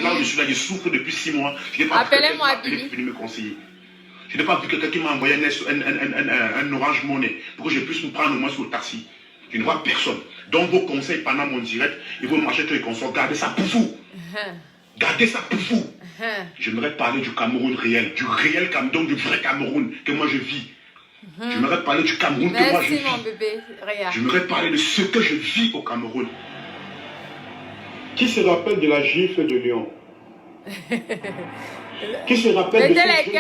Là où je suis là, je souffre depuis 6 mois. Je n'ai pas vu quelqu'un qui est venu me conseiller. Je n'ai pas vu quelqu'un qui m'a envoyé un Orange Money pour que je puisse me prendre au moins sur le taxi. Je ne vois personne. Donc vos conseils pendant mon direct et vos marchés et consorts, gardez ça pour vous. Gardez ça pour vous. J'aimerais parler du Cameroun réel, du réel Cameroun, du vrai Cameroun que moi je vis. J'aimerais parler du Cameroun que moi je vis. Mon bébé. J'aimerais parler de ce que je vis au Cameroun. Qui se rappelle de la gifle de Lyon? Qui se rappelle de ce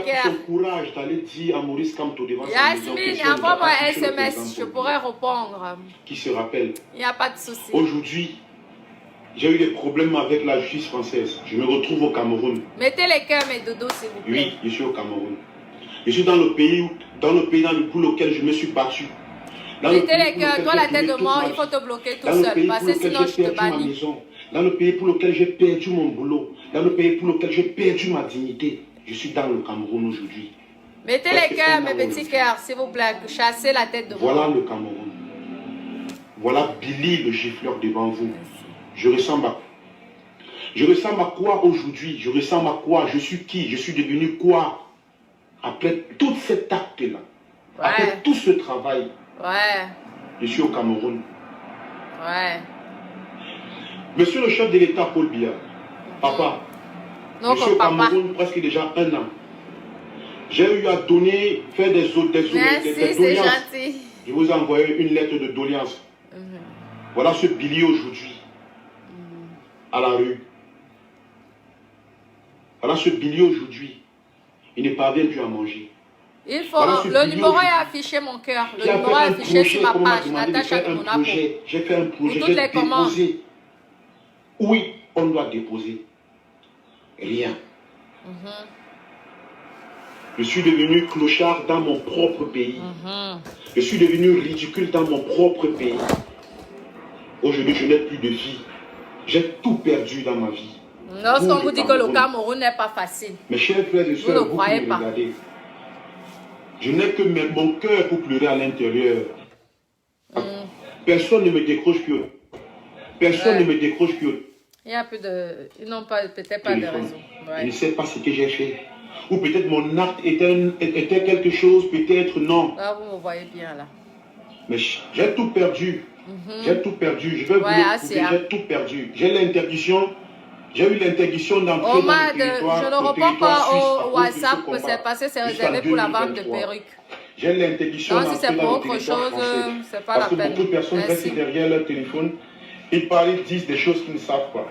cœurs. courage d'aller dire à Maurice Kamto devant Yasmine, envoie-moi un SMS, je pourrais répondre. Qui se rappelle? Il n'y a pas de souci. Aujourd'hui, j'ai eu des problèmes avec la justice française. Je me retrouve au Cameroun. Mettez les cœurs, mes dodos, s'il vous plaît. Oui, je suis au Cameroun. Je suis dans le pays pour lequel je me suis battu. Mettez les cœurs, toi la tête de mort, il faut te bloquer tout seul, parce que sinon je te bannis. Dans le pays pour lequel j'ai perdu mon boulot, dans le pays pour lequel j'ai perdu ma dignité, je suis dans le Cameroun aujourd'hui. Mettez les cœurs, mes petits cœurs, s'il vous plaît, chassez la tête de mort. Voilà le Cameroun. Voilà Billy le gifleur devant vous. Je ressemble à quoi aujourd'hui? Je ressemble à quoi? Je suis qui? Je suis devenu quoi? Après tout cet acte-là, après tout ce travail, je suis au Cameroun. Monsieur le chef de l'État, Paul Biya, papa, je suis au Cameroun presque déjà 1 an. J'ai eu à donner, faire des doléances. Gentil. Je vous ai envoyé une lettre de doléance. Voilà ce Billy aujourd'hui, à la rue. Voilà ce Billy aujourd'hui. Il ne parvient plus à manger. Il faut, le numéro est affiché, mon cœur. Le numéro est affiché sur ma page. Natacha Monaco. J'ai fait un projet. J'ai déposé. Oui, on doit déposer. Rien. Je suis devenu clochard dans mon propre pays. Je suis devenu ridicule dans mon propre pays. Aujourd'hui, je n'ai plus de vie. J'ai tout perdu dans ma vie. Lorsqu'on vous dit que le Cameroun n'est pas facile, mes chers frères et sœurs, vous qui me regardez, je n'ai que mon cœur pour pleurer à l'intérieur. Personne ne me décroche plus. Personne ne me décroche plus. Il y a plus de... Ils n'ont peut-être pas de raison. Je ne sais pas ce que j'ai fait. Ou peut-être mon acte était quelque chose, peut-être non. Là, vous me voyez bien là. Mais j'ai tout perdu. J'ai tout perdu. Je vais vous dire, j'ai tout perdu. J'ai l'interdiction. J'ai eu l'interdiction d'entrer dans le territoire. Je ne réponds pas au WhatsApp, c'est parce que c'est réservé pour la vente de perruques. J'ai l'interdiction d'entrer dans le territoire français. C'est pas la peine. Parce que beaucoup de personnes restent derrière leur téléphone. Ils parlent, ils disent des choses qu'ils ne savent pas.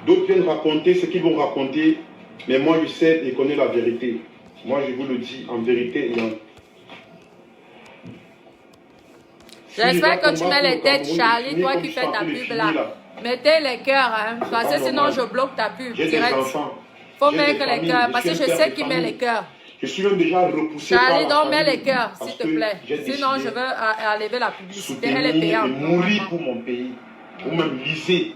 D'autres viennent raconter ce qu'ils vont raconter. Mais moi, je sais et connais la vérité. Moi, je vous le dis en vérité et en... J'espère que tu mets les têtes, Charlie, toi qui fais ta pub là. Mettez les cœurs, hein, parce que sinon je bloque ta pub. J'ai des enfants. Faut mettre les cœurs, parce que je sais qui met les cœurs. Je suis même déjà repoussé Charlie, donc mets les cœurs, s'il te plaît. Sinon je veux enlever la publicité, elle est payante. Mourir pour mon pays. Ou même lisez.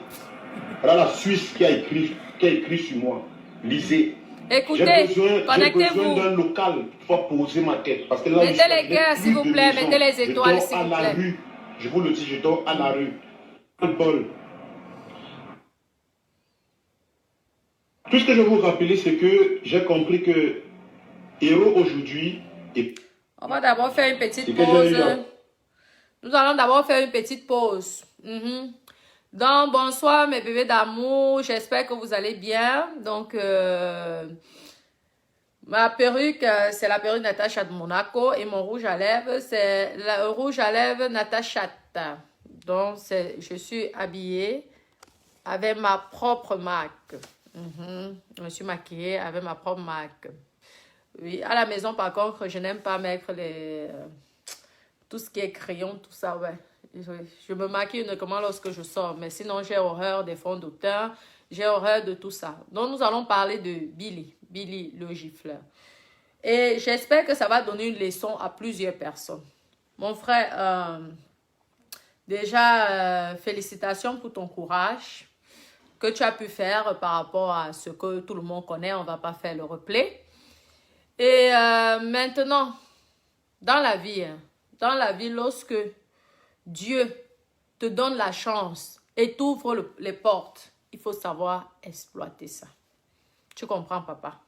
Voilà la Suisse qui a écrit sur moi. Lisez. Écoutez, connectez-vous. J'ai besoin d'un local pour poser ma tête. Parce que là, mettez les cœurs, s'il vous plaît. Mettez les étoiles, s'il vous plaît. Je vous le dis, je dors à la rue. Un bol. Tout ce que je veux vous rappeler, c'est que j'ai compris que Héros aujourd'hui est... On va d'abord faire une petite pause. Nous allons d'abord faire une petite pause. Donc, bonsoir mes bébés d'amour. J'espère que vous allez bien. Donc, ma perruque, c'est la perruque Natacha de Monaco. Et mon rouge à lèvres, c'est le rouge à lèvres Natacha. Donc, je suis habillée avec ma propre marque. Je me suis maquillée avec ma propre marque. Oui, à la maison, par contre, je n'aime pas mettre tout ce qui est crayon, tout ça, ouais. Je me maquille uniquement lorsque je sors, mais sinon, j'ai horreur des fonds de teint, j'ai horreur de tout ça. Donc, nous allons parler de Billy le gifleur. Et j'espère que ça va donner une leçon à plusieurs personnes. Mon frère, déjà, félicitations pour ton courage que tu as pu faire par rapport à ce que tout le monde connaît. On ne va pas faire le replay. Et maintenant, dans la vie, lorsque Dieu te donne la chance et t'ouvre les portes, il faut savoir exploiter ça. Tu comprends, papa?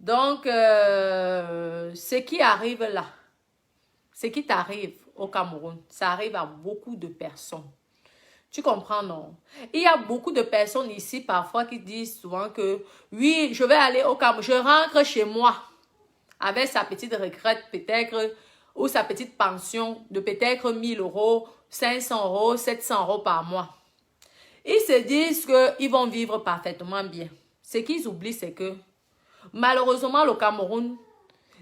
Donc, ce qui arrive là, ce qui t'arrive au Cameroun, ça arrive à beaucoup de personnes. Tu comprends, non? Il y a beaucoup de personnes ici, parfois, qui disent souvent que, oui, je vais aller au Cameroun, je rentre chez moi, avec sa petite retraite, peut-être, ou sa petite pension de peut-être 1000 €, 500 €, 700 € par mois. Ils se disent qu'ils vont vivre parfaitement bien. Ce qu'ils oublient, c'est que, malheureusement, le Cameroun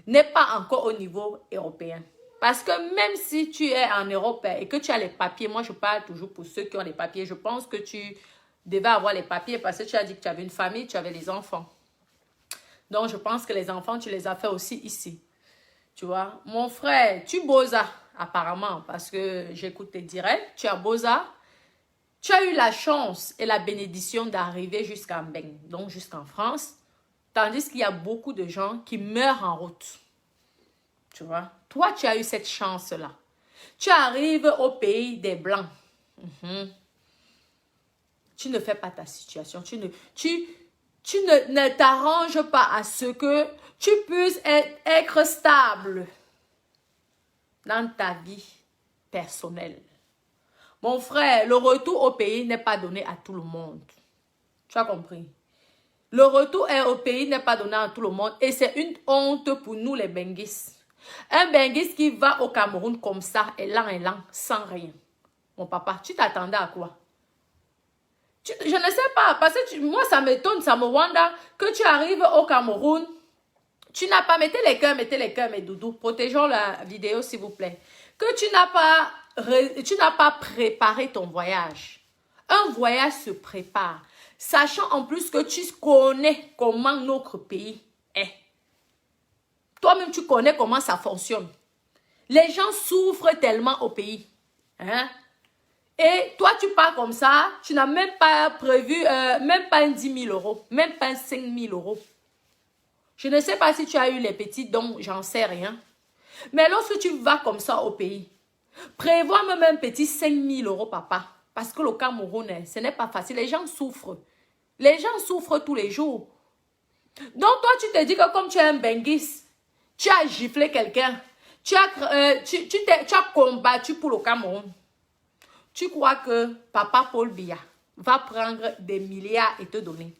n'est pas encore au niveau européen. Parce que même si tu es en Europe et que tu as les papiers, moi je parle toujours pour ceux qui ont les papiers, je pense que tu devais avoir les papiers parce que tu as dit que tu avais une famille, tu avais les enfants. Donc je pense que les enfants, tu les as fait aussi ici. Tu vois, mon frère, tu Boza apparemment parce que j'écoute tes directs, tu as Boza, tu as eu la chance et la bénédiction d'arriver jusqu'en Mbeng, donc jusqu'en France, tandis qu'il y a beaucoup de gens qui meurent en route. Tu vois, toi, tu as eu cette chance-là. Tu arrives au pays des Blancs. Tu ne fais pas ta situation. Tu ne t'arranges pas à ce que tu puisses être stable dans ta vie personnelle. Mon frère, le retour au pays n'est pas donné à tout le monde. Tu as compris? Le retour au pays n'est pas donné à tout le monde et c'est une honte pour nous les Benguis. Un Benguis qui va au Cameroun comme ça, élan, sans rien. Mon papa, tu t'attendais à quoi? Je ne sais pas, parce que moi ça m'étonne, ça me wonder que tu arrives au Cameroun, tu n'as pas, mettez les cœurs, mes doudous, protégeons la vidéo s'il vous plaît, que tu n'as pas préparé ton voyage. Un voyage se prépare, sachant en plus que tu connais comment notre pays est. Toi-même, tu connais comment ça fonctionne. Les gens souffrent tellement au pays. Hein? Et toi, tu pars comme ça, tu n'as même pas prévu, même pas 10 000 €, même pas 5 000 €. Je ne sais pas si tu as eu les petits dons, j'en sais rien. Mais lorsque tu vas comme ça au pays, prévois même un petit 5 000 €, papa. Parce que le Cameroun, ce n'est pas facile. Les gens souffrent. Les gens souffrent tous les jours. Donc, toi, tu te dis que comme tu es un Benguis, tu as giflé quelqu'un. Tu as combattu pour le Cameroun. Tu crois que Papa Paul Biya va prendre des milliards et te donner.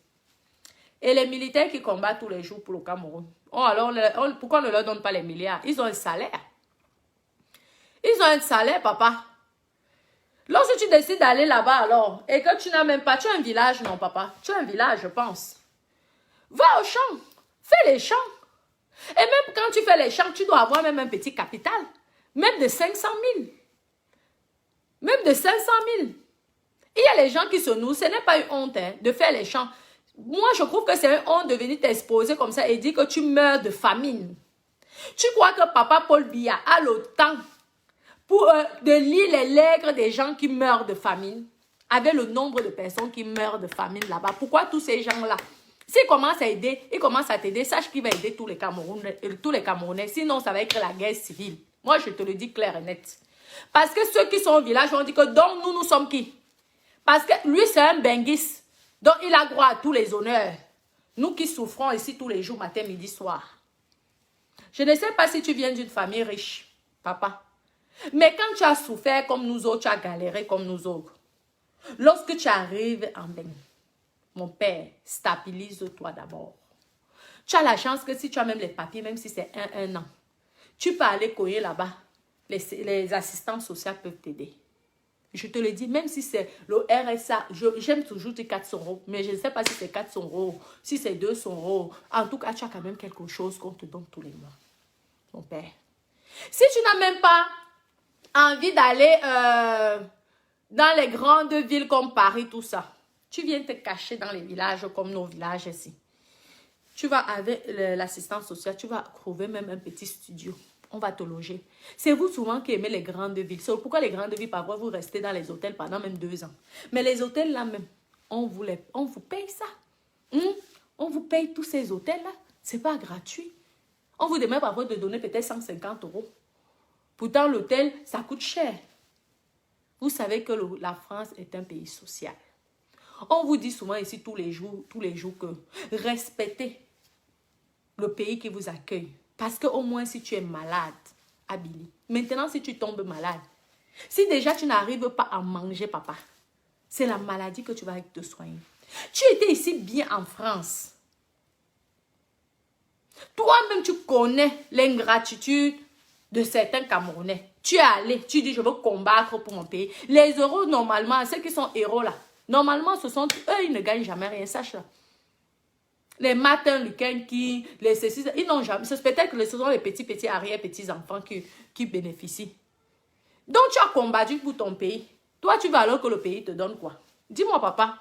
Et les militaires qui combattent tous les jours pour le Cameroun, alors pourquoi on ne leur donne pas les milliards? Ils ont un salaire. Ils ont un salaire, papa. Lorsque tu décides d'aller là-bas alors, et que tu n'as même pas, tu as un village, non papa? Tu as un village, je pense. Va au champ. Fais les champs. Et même quand tu fais les champs, tu dois avoir même un petit capital. Même de 500 000. Même de 500 000. Il y a les gens qui se nouent. Ce n'est pas une honte de faire les champs. Moi, je trouve que c'est une honte de venir t'exposer comme ça et dire que tu meurs de famine. Tu crois que Papa Paul Biya a le temps de lire les lettres des gens qui meurent de famine avec le nombre de personnes qui meurent de famine là-bas? Pourquoi tous ces gens-là? S'il commence à aider, il commence à t'aider, sache qu'il va aider tous les Camerounais. Sinon, ça va être la guerre civile. Moi, je te le dis clair et net. Parce que ceux qui sont au village vont dire que donc nous sommes qui? Parce que lui, c'est un Benguis. Donc, il a droit à tous les honneurs. Nous qui souffrons ici tous les jours, matin, midi, soir. Je ne sais pas si tu viens d'une famille riche, papa. Mais quand tu as souffert comme nous autres, tu as galéré comme nous autres. Lorsque tu arrives en Benguis, mon père, stabilise-toi d'abord. Tu as la chance que si tu as même les papiers, même si c'est un an, tu peux aller cogner là-bas. Les assistants sociaux peuvent t'aider. Je te le dis, même si c'est le RSA, j'aime toujours dire 400 €, mais je ne sais pas si c'est 400 €, si c'est 200 €. En tout cas, tu as quand même quelque chose qu'on te donne tous les mois. Mon père. Si tu n'as même pas envie d'aller dans les grandes villes comme Paris, tout ça, tu viens te cacher dans les villages comme nos villages ici. Tu vas avec l'assistance sociale, tu vas trouver même un petit studio. On va te loger. C'est vous souvent qui aimez les grandes villes. C'est pourquoi les grandes villes, parfois, vous restez dans les hôtels pendant même 2 ans. Mais les hôtels là même, on vous paye ça. On vous paye tous ces hôtels là. C'est pas gratuit. On vous demande parfois de donner peut-être 150 €. Pourtant, l'hôtel, ça coûte cher. Vous savez que la France est un pays social. On vous dit souvent ici tous les jours que respectez le pays qui vous accueille. Parce qu'au moins si tu es malade, Abili. Maintenant si tu tombes malade, si déjà tu n'arrives pas à manger, papa, c'est la maladie que tu vas te soigner. Tu étais ici bien en France. Toi-même, tu connais l'ingratitude de certains Camerounais. Tu es allé, tu dis, je veux combattre pour mon pays. Les héros, normalement, ceux qui sont héros là, normalement, ce sont eux, ils ne gagnent jamais rien, sache là. Les Martin Luther King, les ceci, ils n'ont jamais. C'est peut-être que ce sont les petits arrière-petits-enfants qui bénéficient. Donc, tu as combattu pour ton pays. Toi, tu vas alors que le pays te donne quoi? Dis-moi, papa.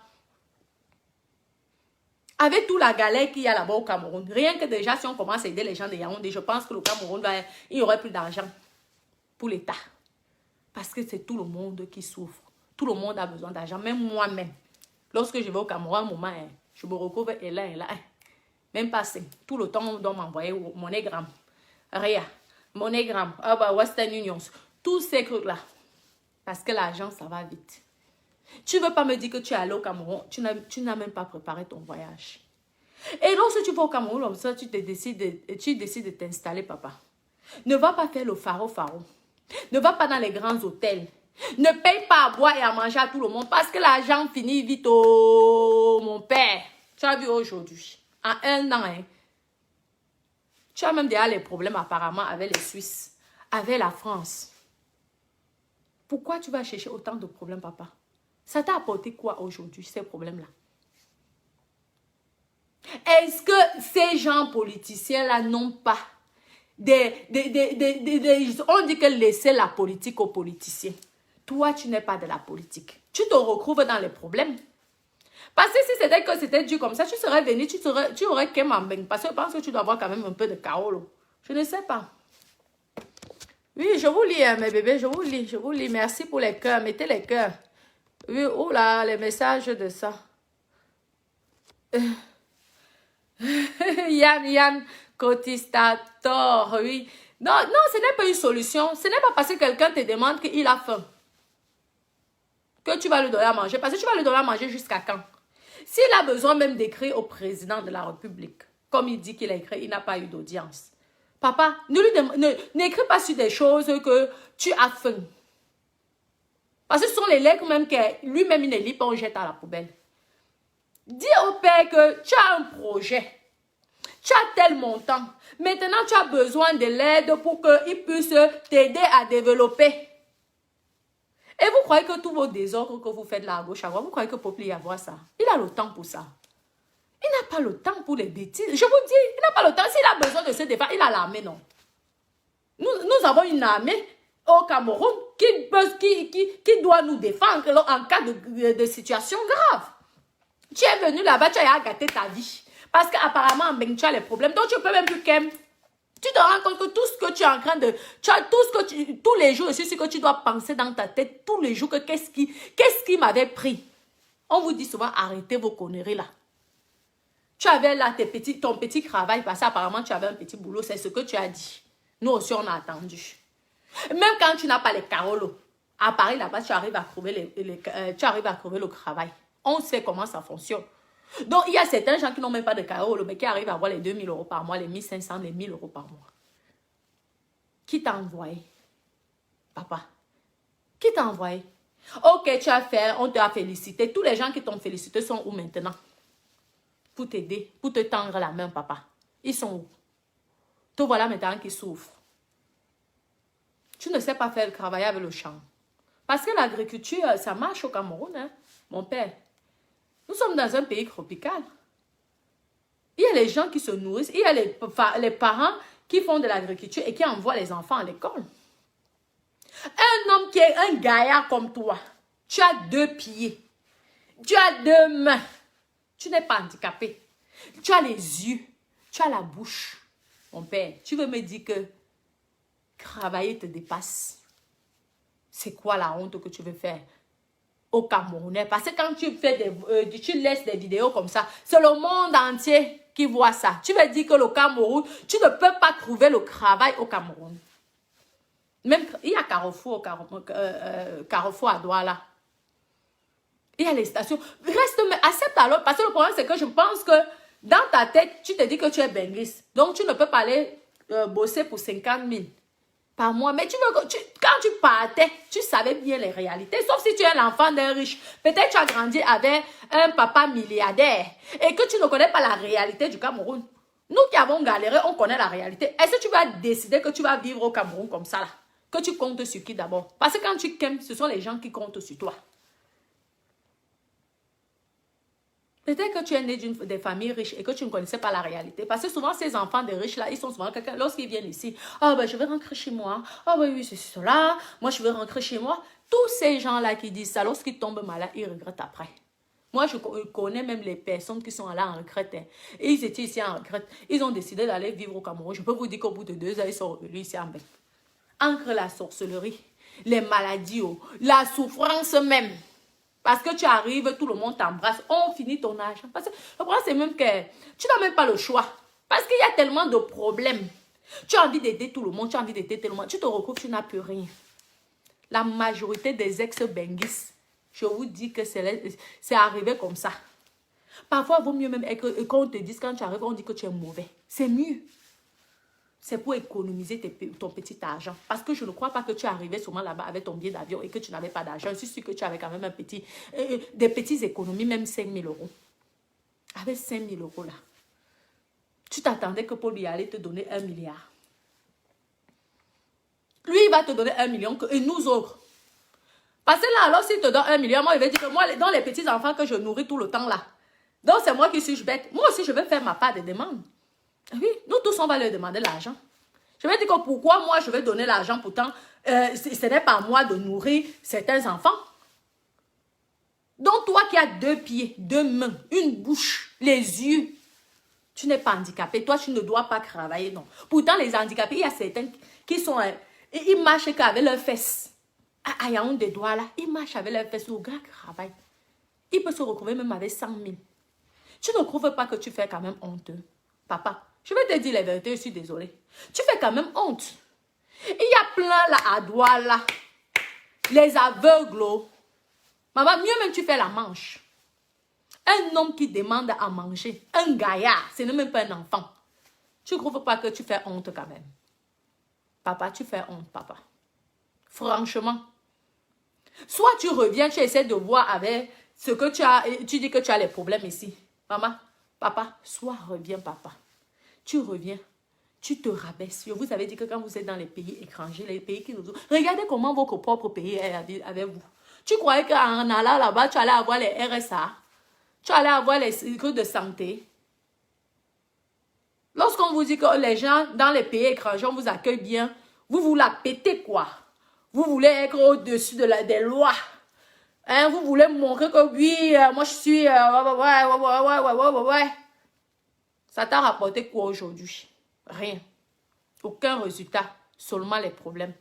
Avec toute la galère qu'il y a là-bas au Cameroun, rien que déjà, si on commence à aider les gens de Yaoundé, je pense que le Cameroun, il n'y aurait plus d'argent pour l'État. Parce que c'est tout le monde qui souffre. Tout le monde a besoin d'argent, même moi-même. Lorsque je vais au Cameroun, un moment, je me retrouve et là, même pas tout le temps, on doit m'envoyer MoneyGram, Ria, MoneyGram, Western Union, tous ces trucs-là. Parce que l'argent, ça va vite. Tu ne veux pas me dire que tu es allé au Cameroun, tu n'as même pas préparé ton voyage. Et lorsque tu vas au Cameroun, comme ça, tu décides de t'installer, papa. Ne va pas faire le faro. Ne va pas dans les grands hôtels. Ne paye pas à boire et à manger à tout le monde parce que l'argent finit vite, oh, mon père. Tu as vu aujourd'hui, en un an, hein, tu as même déjà les problèmes apparemment avec les Suisses, avec la France. Pourquoi tu vas chercher autant de problèmes, papa? Ça t'a apporté quoi aujourd'hui, ces problèmes-là? Est-ce que ces gens politiciens-là n'ont pas on dit que laisser la politique aux politiciens. Toi, tu n'es pas de la politique. Tu te retrouves dans les problèmes. Parce que si c'était dû comme ça, tu serais venu, tu aurais qu'un mambeng. Parce que je pense que tu dois avoir quand même un peu de kaolo. Je ne sais pas. Oui, je vous lis, mes bébés, je vous lis. Merci pour les cœurs, mettez les cœurs. Oui, oh là, les messages de ça. Yann, Cotistator, oui. Non, ce n'est pas une solution. Ce n'est pas parce que quelqu'un te demande qu'il a faim que tu vas lui donner à manger. Parce que tu vas lui donner à manger jusqu'à quand? S'il a besoin même d'écrire au président de la République, comme il dit qu'il a écrit, il n'a pas eu d'audience. Papa, n'écris pas sur des choses que tu as faim. Parce que ce sont les lettres même que lui-même il ne lit pas, on jette à la poubelle. Dis au père que tu as un projet. Tu as tel montant. Maintenant, tu as besoin de l'aide pour qu'il puisse t'aider à développer. Et vous croyez que tous vos désordres que vous faites là à gauche, à droite, vous croyez que Peuple y avoir ça? Il a le temps pour ça. Il n'a pas le temps pour les bêtises. Je vous dis, il n'a pas le temps. S'il a besoin de se défendre, il a l'armée, non? Nous avons une armée au Cameroun qui doit nous défendre en cas de situation grave. Tu es venu là-bas, tu as gâté ta vie. Parce qu'apparemment, tu as les problèmes. Donc, tu peux même plus qu'aimer. Tu te rends compte que tout ce que tu es en train de... Tu as tout ce que tous les jours, c'est ce que tu dois penser dans ta tête, tous les jours, que qu'est-ce qui m'avait pris? On vous dit souvent, arrêtez vos conneries là. Tu avais là ton petit travail, parce qu'apparemment, tu avais un petit boulot, c'est ce que tu as dit. Nous aussi, on a attendu. Même quand tu n'as pas les carolos, à Paris, là-bas, tu arrives à trouver le travail. On sait comment ça fonctionne. Donc, il y a certains gens qui n'ont même pas de carreau, mais qui arrivent à avoir les 2000 € par mois, les 1500, les 1000 € par mois. Qui t'a envoyé? Papa. Qui t'a envoyé? Ok, tu as fait, on t'a félicité. Tous les gens qui t'ont félicité sont où maintenant? Pour t'aider, pour te tendre la main, papa. Ils sont où? Te voilà maintenant qui souffre. Tu ne sais pas faire le travail avec le champ. Parce que l'agriculture, ça marche au Cameroun, hein, mon père. Nous sommes dans un pays tropical. Il y a les gens qui se nourrissent. Il y a les parents qui font de l'agriculture et qui envoient les enfants à l'école. Un homme qui est un gaillard comme toi, tu as 2 pieds. Tu as 2 mains. Tu n'es pas handicapé. Tu as les yeux. Tu as la bouche. Mon père, tu veux me dire que travailler te dépasse? C'est quoi la honte que tu veux faire au Camerounais? Parce que quand tu laisses des vidéos comme ça, c'est le monde entier qui voit ça. Tu veux dire que le Cameroun, tu ne peux pas trouver le travail au Cameroun. Même il y a Carrefour à Douala. Il y a les stations. Reste, mais accepte alors. Parce que le problème, c'est que je pense que dans ta tête, tu te dis que tu es benguiste. Donc, tu ne peux pas aller bosser pour 50 000 par mois. Mais quand tu partais, tu savais bien les réalités. Sauf si tu es l'enfant d'un riche. Peut-être tu as grandi avec un papa milliardaire et que tu ne connais pas la réalité du Cameroun. Nous qui avons galéré, on connaît la réalité. Est-ce que tu vas décider que tu vas vivre au Cameroun comme ça là? Que tu comptes sur qui d'abord? Parce que quand tu aimes, ce sont les gens qui comptent sur toi. Peut-être que tu es né des familles riches et que tu ne connaissais pas la réalité. Parce que souvent, ces enfants de riches là, ils sont souvent quelqu'un, lorsqu'ils viennent ici, oh ben je vais rentrer chez moi, oh ben oui, c'est cela, moi je vais rentrer chez moi. Tous ces gens-là qui disent ça, lorsqu'ils tombent malades, ils regrettent après. Moi, je connais même les personnes qui sont allées en retraite. Hein. Et ils étaient ici en retraite. Ils ont décidé d'aller vivre au Cameroun. Je peux vous dire qu'au bout de 2 ans, ils sont revenus ici en Belgique. Entre la sorcellerie, les maladies, la souffrance même. Parce que tu arrives, tout le monde t'embrasse, on finit ton argent. Parce que le problème, c'est même que tu n'as même pas le choix. Parce qu'il y a tellement de problèmes. Tu as envie d'aider tout le monde, tu as envie d'aider tout le monde. Tu te retrouves, tu n'as plus rien. La majorité des ex-benguistes, je vous dis que c'est arrivé comme ça. Parfois, il vaut mieux même qu'on te dise, quand tu arrives, on dit que tu es mauvais. C'est mieux. C'est pour économiser ton petit argent. Parce que je ne crois pas que tu arrivais seulement là-bas avec ton billet d'avion et que tu n'avais pas d'argent. Je suis sûre que tu avais quand même des petites économies, même 5 000 euros. Avec 5 000 euros là, tu t'attendais que Paul y allait te donner 1 milliard. Lui, il va te donner 1 million et nous autres. Parce que là, alors, s'il te donne 1 million, moi, il va dire que moi, dans les petits enfants que je nourris tout le temps là, donc c'est moi qui suis bête. Moi aussi, je vais faire ma part de demande. Oui, nous tous, on va leur demander l'argent. Je vais dire que pourquoi moi, je vais donner l'argent, pourtant, ce n'est pas à moi de nourrir certains enfants. Donc, toi qui as 2 pieds, 2 mains, une bouche, les yeux, tu n'es pas handicapé. Toi, tu ne dois pas travailler, non. Pourtant, les handicapés, il y a certains qui sont... ils marchent qu'avec leurs fesses. Ah, il y a un des doigts là, ils marchent avec leurs fesses. Le gars travaille. Il peut se retrouver même avec 100 000. Tu ne trouves pas que tu fais quand même honteux? Papa, je vais te dire la vérité, je suis désolée. Tu fais quand même honte. Il y a plein là à doigts là. Les aveugles. Maman, mieux même tu fais la manche. Un homme qui demande à manger, un gaillard, ce n'est même pas un enfant. Tu ne trouves pas que tu fais honte quand même? Papa, tu fais honte, papa. Franchement. Soit tu reviens, tu essaies de voir avec ce que tu as, tu dis que tu as les problèmes ici. Maman, papa, soit reviens, papa. Tu reviens, tu te rabaisses. Je vous avais dit que quand vous êtes dans les pays étrangers, les pays qui nous... Regardez comment votre propre pays est avec vous. Tu croyais qu'en allant là-bas, tu allais avoir les RSA, tu allais avoir les sécurités de santé. Lorsqu'on vous dit que les gens dans les pays étrangers, on vous accueille bien, vous la pétez quoi? Vous voulez être au-dessus des lois. Hein, vous voulez montrer que oui, moi je suis... ouais. Ça t'a rapporté quoi aujourd'hui? Rien. Aucun résultat. Seulement les problèmes.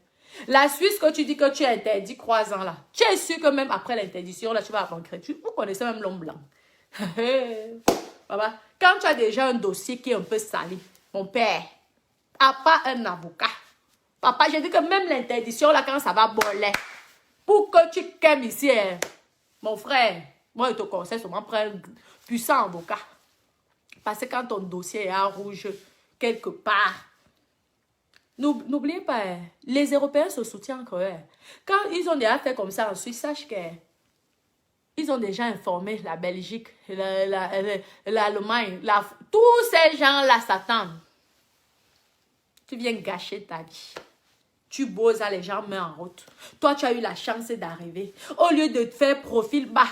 La Suisse, que tu dis que tu es interdit 3 ans là. Tu es sûr que même après l'interdiction, là, tu vas rentrer. Vous connaissez même l'homme blanc. Papa, quand tu as déjà un dossier qui est un peu salé, mon père, à part un avocat. Papa, j'ai dit que même l'interdiction, là, quand ça va boler, pour que tu calmes ici, mon frère, moi, je te conseille seulement prendre un puissant avocat. Parce que quand ton dossier est en rouge, quelque part, n'oubliez pas, les Européens se soutiennent encore. Quand ils ont déjà fait comme ça en Suisse, sache qu'ils ont déjà informé la Belgique, l'Allemagne, tous ces gens-là s'attendent. Tu viens gâcher ta vie. Tu bosses à les gens main en route. Toi, tu as eu la chance d'arriver. Au lieu de te faire profil bas,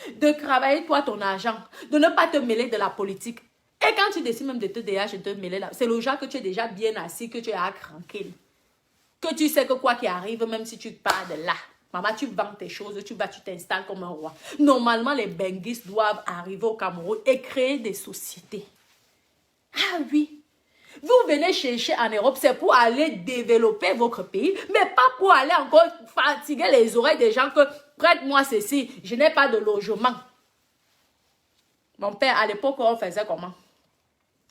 de travailler toi ton argent, de ne pas te mêler de la politique. Et quand tu décides même de te dégager, de te mêler là, c'est le genre que tu es déjà bien assis, que tu es tranquille. Que tu sais que quoi qu'il arrive, même si tu pars de là, maman, tu vends tes choses, tu t'installes comme un roi. Normalement, les benguistes doivent arriver au Cameroun et créer des sociétés. Ah oui. Vous venez chercher en Europe, c'est pour aller développer votre pays, mais pas pour aller encore fatiguer les oreilles des gens que prête-moi ceci, je n'ai pas de logement. Mon père, à l'époque, on faisait comment?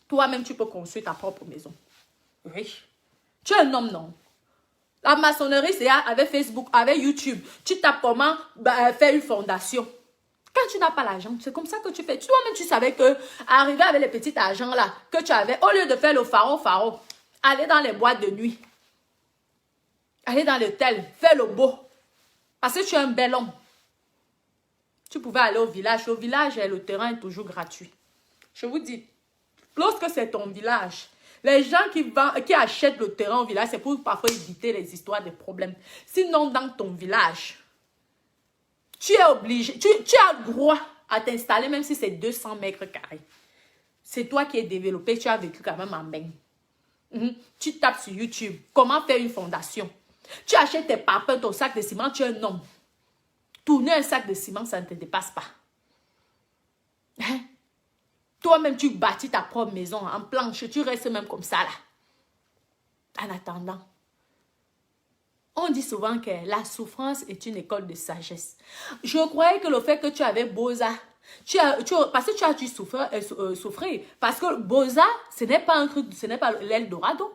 Toi-même, tu peux construire ta propre maison. Oui. Tu es un homme, non? La maçonnerie, c'est avec Facebook, avec YouTube. Tu tapes comment faire une fondation. Quand tu n'as pas l'argent, c'est comme ça que tu fais. Toi-même, tu savais que arriver avec les petits argents là que tu avais, au lieu de faire le pharo, aller dans les boîtes de nuit, aller dans l'hôtel, faire le beau. Parce que tu es un bel homme. Tu pouvais aller au village. Au village, le terrain est toujours gratuit. Je vous dis, lorsque c'est ton village, les gens qui achètent le terrain au village, c'est pour parfois éviter les histoires de problèmes. Sinon, dans ton village, tu es obligé, tu as droit à t'installer même si c'est 200 mètres carrés. C'est toi qui es développé, tu as vécu quand même en bain. Tu tapes sur YouTube, comment faire une fondation. Tu achètes tes parpaings, ton sac de ciment, tu es un homme. Tourner un sac de ciment, ça ne te dépasse pas. Hein? Toi-même, tu bâtis ta propre maison en planche. Tu restes même comme ça, là. En attendant. On dit souvent que la souffrance est une école de sagesse. Je croyais que le fait que tu avais Beaux-Arts, parce que tu as dû souffrir. Parce que Beaux-Arts, ce n'est pas un truc, ce n'est pas l'Eldorado.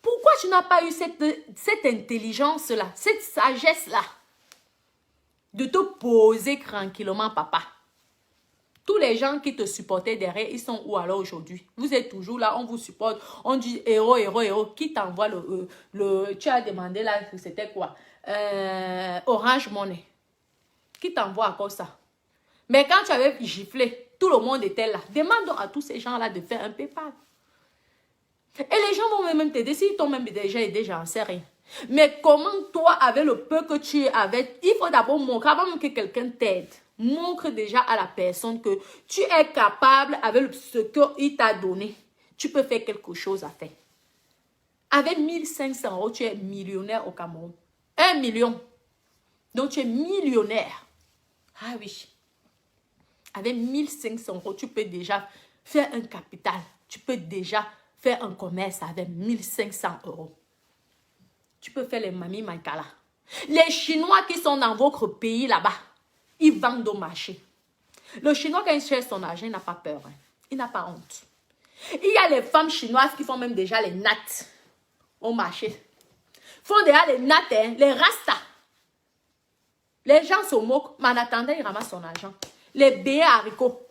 Pourquoi tu n'as pas eu cette intelligence-là, cette sagesse-là, de te poser tranquillement, papa? Tous les gens qui te supportaient derrière, ils sont où alors aujourd'hui? Vous êtes toujours là, on vous supporte, on dit héros, héros, héros. Qui t'envoie tu as demandé là, c'était quoi? Orange Money. Qui t'envoie encore ça? Mais quand tu avais giflé, tout le monde était là. Demande à tous ces gens-là de faire un PayPal. Et les gens vont même t'aider. S'ils t'ont même déjà aidé, j'en sais rien. Mais comment toi, avec le peu que tu avais, il faut d'abord montrer, avant même que quelqu'un t'aide. Montre déjà à la personne que tu es capable, avec ce qu'il t'a donné, tu peux faire quelque chose à faire. Avec 1500 €, tu es millionnaire au Cameroun. 1 million. Donc, tu es millionnaire. Ah oui. Avec 1500 €, tu peux déjà faire un capital. Tu peux déjà faire un commerce avec 1500 €. Tu peux faire les Mami Mankala. Les Chinois qui sont dans votre pays là-bas, ils vendent au marché. Le Chinois, quand il cherche son argent, il n'a pas peur. Hein. Il n'a pas honte. Il y a les femmes chinoises qui font même déjà les nattes au marché. Font déjà les nattes, hein, les rastas. Les gens se moquent, mais en attendant, ils ramassent son argent. Les beignets haricots.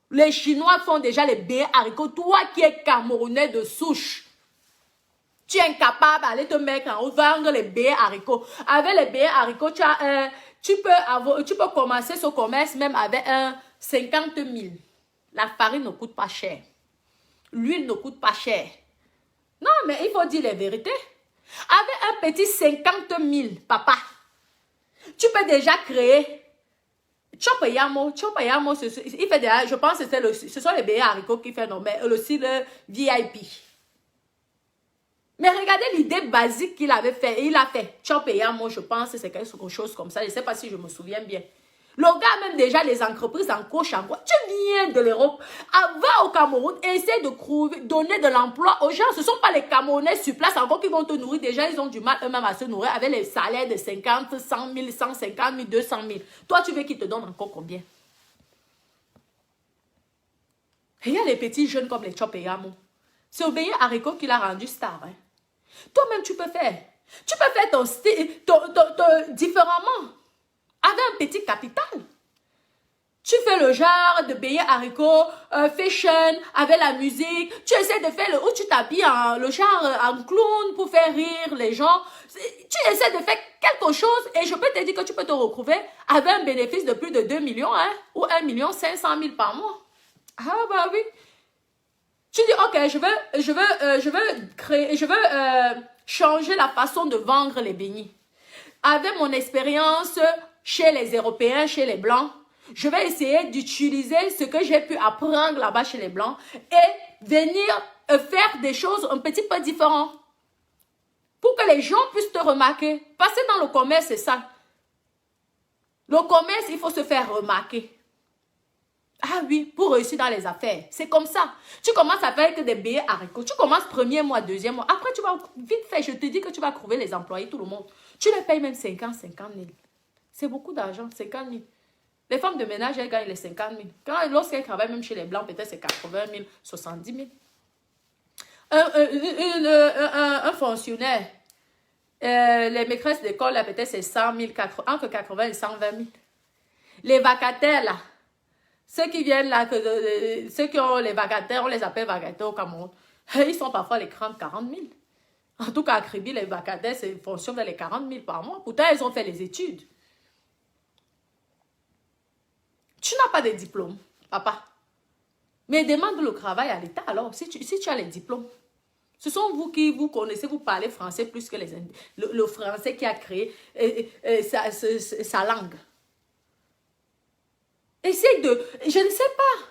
Les Chinois font déjà les beignets haricots. Toi qui es Camerounais de souche, tu es incapable d'aller te mettre en haut, vendre les beignets haricots. Avec les beignets haricots, tu peux commencer ce commerce même avec 50 000. La farine ne coûte pas cher. L'huile ne coûte pas cher. Non, mais il faut dire les vérités. Avec un petit 50 000, papa, tu peux déjà créer. Chopayamo, il fait déjà, je pense que ce sont les beignets haricots qui fait, non, mais aussi le VIP. Mais regardez l'idée basique qu'il avait fait. Il a fait Chopayamo, je pense que c'est quelque chose comme ça. Je ne sais pas si je me souviens bien. Le gars, même déjà, les entreprises en coach en quoi. Tu viens de l'Europe, va au Cameroun, essaie de donner de l'emploi aux gens. Ce ne sont pas les Camerounais sur place encore qui vont te nourrir. Déjà, ils ont du mal eux-mêmes à se nourrir avec les salaires de 50, 100 000, 150 000, 200 000. Toi, tu veux qu'ils te donnent encore combien? Et il y a les petits jeunes comme les Chopayamo. C'est au beignet haricot qu'il a rendu star. Hein. Toi-même, tu peux faire. Tu peux faire ton style différemment. Avec un petit capital. Tu fais le genre de beignet haricot, fashion, avec la musique. Tu essaies de faire où tu t'habilles le genre en clown pour faire rire les gens. Tu essaies de faire quelque chose et je peux te dire que tu peux te retrouver avec un bénéfice de plus de 2 millions hein, ou 1 500 000 par mois. Ah bah oui. Tu dis, ok, je veux changer la façon de vendre les beignets. Avec mon expérience chez les Européens, chez les Blancs, je vais essayer d'utiliser ce que j'ai pu apprendre là-bas chez les Blancs et venir faire des choses un petit peu différentes. Pour que les gens puissent te remarquer. Parce que dans le commerce, c'est ça. Le commerce, il faut se faire remarquer. Ah oui, pour réussir dans les affaires. C'est comme ça. Tu commences à faire que des beignets haricots. Tu commences premier mois, deuxième mois. Après, tu vas vite faire. Je te dis que tu vas trouver les employés, tout le monde. Tu les payes même 50 000. C'est beaucoup d'argent, 50 000. Les femmes de ménage, elles gagnent les 50 000. Lorsqu'elles travaillent même chez les Blancs, peut-être c'est 80 000, 70 000. Un fonctionnaire, Les maîtresses d'école, là, peut-être c'est 100 000, entre 80 et 120 000. Les vacataires, là, ceux qui viennent là, ceux qui ont les vacataires, on les appelle vacataires au Cameroun. Ils sont parfois les 30, 40 000. En tout cas, à Kribi, les vacataires, c'est fonction vers les 40 000 par mois. Pourtant, ils ont fait les études. Tu n'as pas de diplôme, papa. Mais demande le travail à l'État alors, si tu as les diplômes. Ce sont vous qui vous connaissez, vous parlez français plus que le français qui a créé sa langue. Essaye de... Je ne sais pas.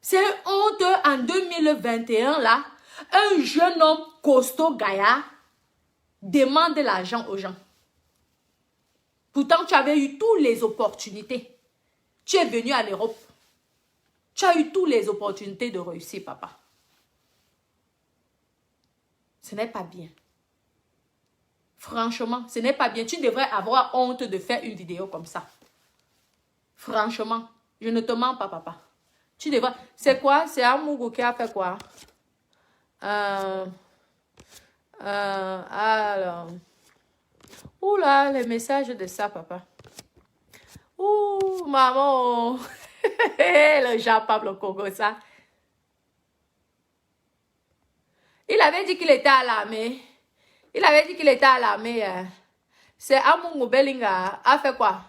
C'est honte en 2021, là. Un jeune homme costaud gaillard demande l'argent aux gens. Pourtant, tu avais eu toutes les opportunités. Tu es venu en Europe. Tu as eu toutes les opportunités de réussir, papa. Ce n'est pas bien. Franchement, ce n'est pas bien. Tu devrais avoir honte de faire une vidéo comme ça. Franchement, je ne te mens pas, papa. Tu devrais... C'est quoi? C'est Amougou qui a fait quoi? Alors... Oula, les messages de ça, papa. Ouh, maman. Le Jean-Pablo Congo, ça. Il avait dit qu'il était à l'armée. Il avait dit qu'il était à l'armée. C'est Amougou Bellinga. A fait quoi?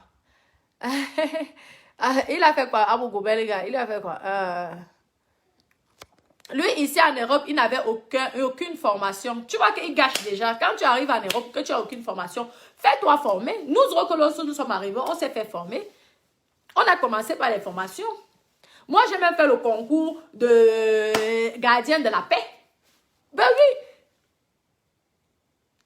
Il a fait quoi, Amougou Bellinga? Il a fait quoi? Lui, ici en Europe, il n'avait aucune formation. Tu vois qu'il gâche déjà. Quand tu arrives en Europe, que tu n'as aucune formation, fais-toi former. Nous autres, lorsque nous sommes arrivés, on s'est fait former. On a commencé par les formations. Moi, j'ai même fait le concours de gardien de la paix. Ben oui.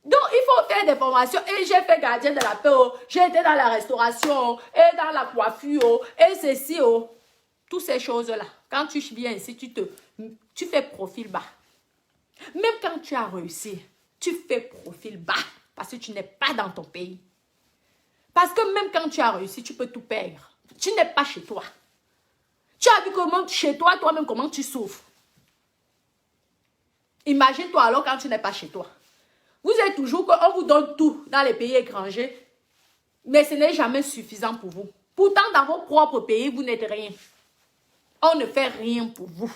Donc, il faut faire des formations. Et j'ai fait gardien de la paix. Oh. J'ai été dans la restauration. Et dans la coiffure. Oh. Et ceci. Oh. Toutes ces choses-là. Quand tu viens ici, tu fais profil bas. Même quand tu as réussi, tu fais profil bas. Parce que tu n'es pas dans ton pays. Parce que même quand tu as réussi, tu peux tout perdre. Tu n'es pas chez toi. Tu as vu comment chez toi, toi-même, comment tu souffres. Imagine-toi alors quand tu n'es pas chez toi. Vous êtes toujours qu'on vous donne tout dans les pays étrangers, mais ce n'est jamais suffisant pour vous. Pourtant, dans vos propres pays, vous n'êtes rien. On ne fait rien pour vous.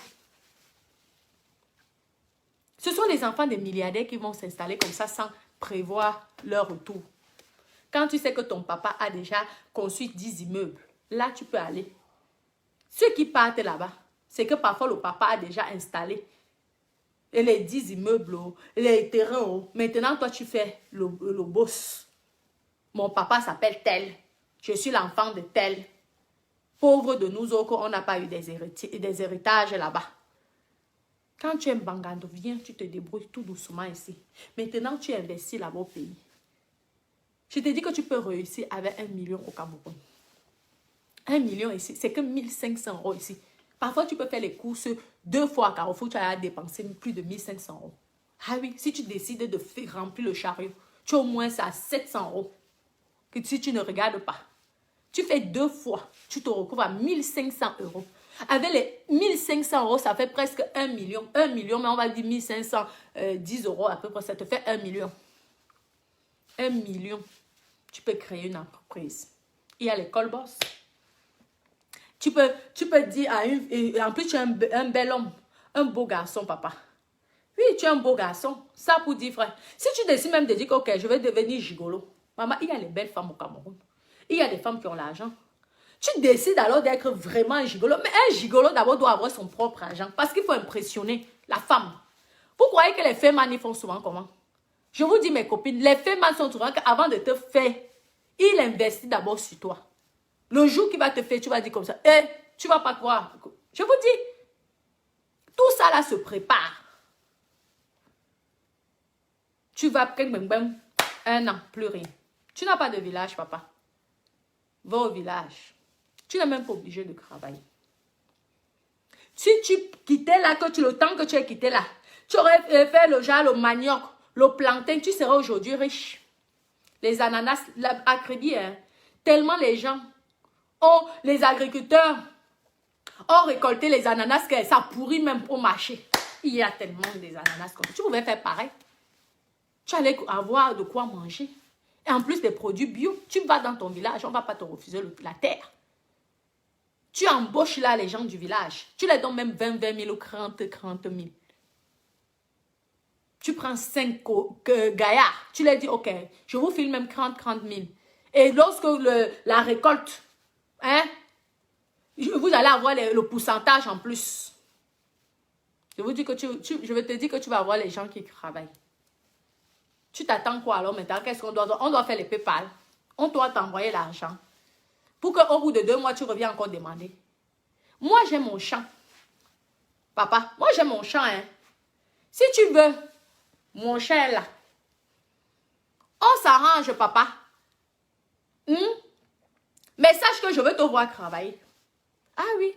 Ce sont les enfants des milliardaires qui vont s'installer comme ça sans prévoir leur retour. Quand tu sais que ton papa a déjà construit 10 immeubles, là tu peux aller. Ceux qui partent là-bas, c'est que parfois le papa a déjà installé et les 10 immeubles, les terrains. Maintenant, toi, tu fais le boss. Mon papa s'appelle tel. Je suis l'enfant de tel. Pauvre de nous autres, on n'a pas eu des héritages là-bas. Quand tu es Mbangando, viens, tu te débrouilles tout doucement ici. Maintenant, tu investis là-bas au pays. Je te dis que tu peux réussir avec 1 million au Cameroun. 1 million ici, c'est que 1500 € ici. Parfois, tu peux faire les courses 2 fois à Carrefour, tu as dépensé plus de 1500 €. Ah oui, si tu décides de remplir le chariot, tu as au moins ça à 700 €. Que si tu ne regardes pas, tu fais 2 fois, tu te retrouves à 1500 €. Avec les 1500 €, ça fait presque 1 million. 1 million, mais on va dire 1510 € à peu près, ça te fait 1 million. 1 million, tu peux créer une entreprise. Il y a l'école boss. Tu peux dire à une... En plus, tu es un bel homme, un beau garçon, papa. Oui, tu es un beau garçon. Ça pour dire, frère. Si tu décides même de dire que, ok, je vais devenir gigolo. Maman, il y a les belles femmes au Cameroun. Il y a des femmes qui ont l'argent. Tu décides alors d'être vraiment un gigolo. Mais un gigolo, d'abord, doit avoir son propre argent. Parce qu'il faut impressionner la femme. Vous croyez que les femmes, ils font souvent comment? Je vous dis, mes copines, les femmes sont souvent qu'avant de te faire, il investit d'abord sur toi. Le jour qu'il va te faire, tu vas dire comme ça. Eh, tu vas pas croire. Je vous dis, tout ça là se prépare. Tu vas prendre 1 an, plus rien. Tu n'as pas de village, papa. Va au village. Tu n'es même pas obligé de travailler. Si tu quittais là, le temps que tu es quitté là, tu aurais fait le manioc, le plantain, tu serais aujourd'hui riche. Les ananas, à crédit, hein, tellement les gens, les agriculteurs ont récolté les ananas que ça pourrit même au marché. Il y a tellement des ananas comme ça. Tu pouvais faire pareil. Tu allais avoir de quoi manger. Et en plus des produits bio, tu vas dans ton village, on ne va pas te refuser la terre. Tu embauches là les gens du village. Tu les donnes même 20 000 ou 30 000. Tu prends 5 gaillards. Tu leur dis, ok, je vous file même 30 000. Et lorsque la récolte, hein, vous allez avoir le pourcentage en plus. Je vais te dire que tu vas avoir les gens qui travaillent. Tu t'attends quoi alors maintenant? Qu'est-ce qu'on doit faire? On doit faire les PayPal. On doit t'envoyer l'argent. Pour qu'au bout de 2 mois, tu reviens encore demander. Moi, j'ai mon champ. Papa, moi, j'ai mon champ. Hein. Si tu veux, mon champ est là. On s'arrange, papa. Mais sache que je veux te voir travailler. Ah oui.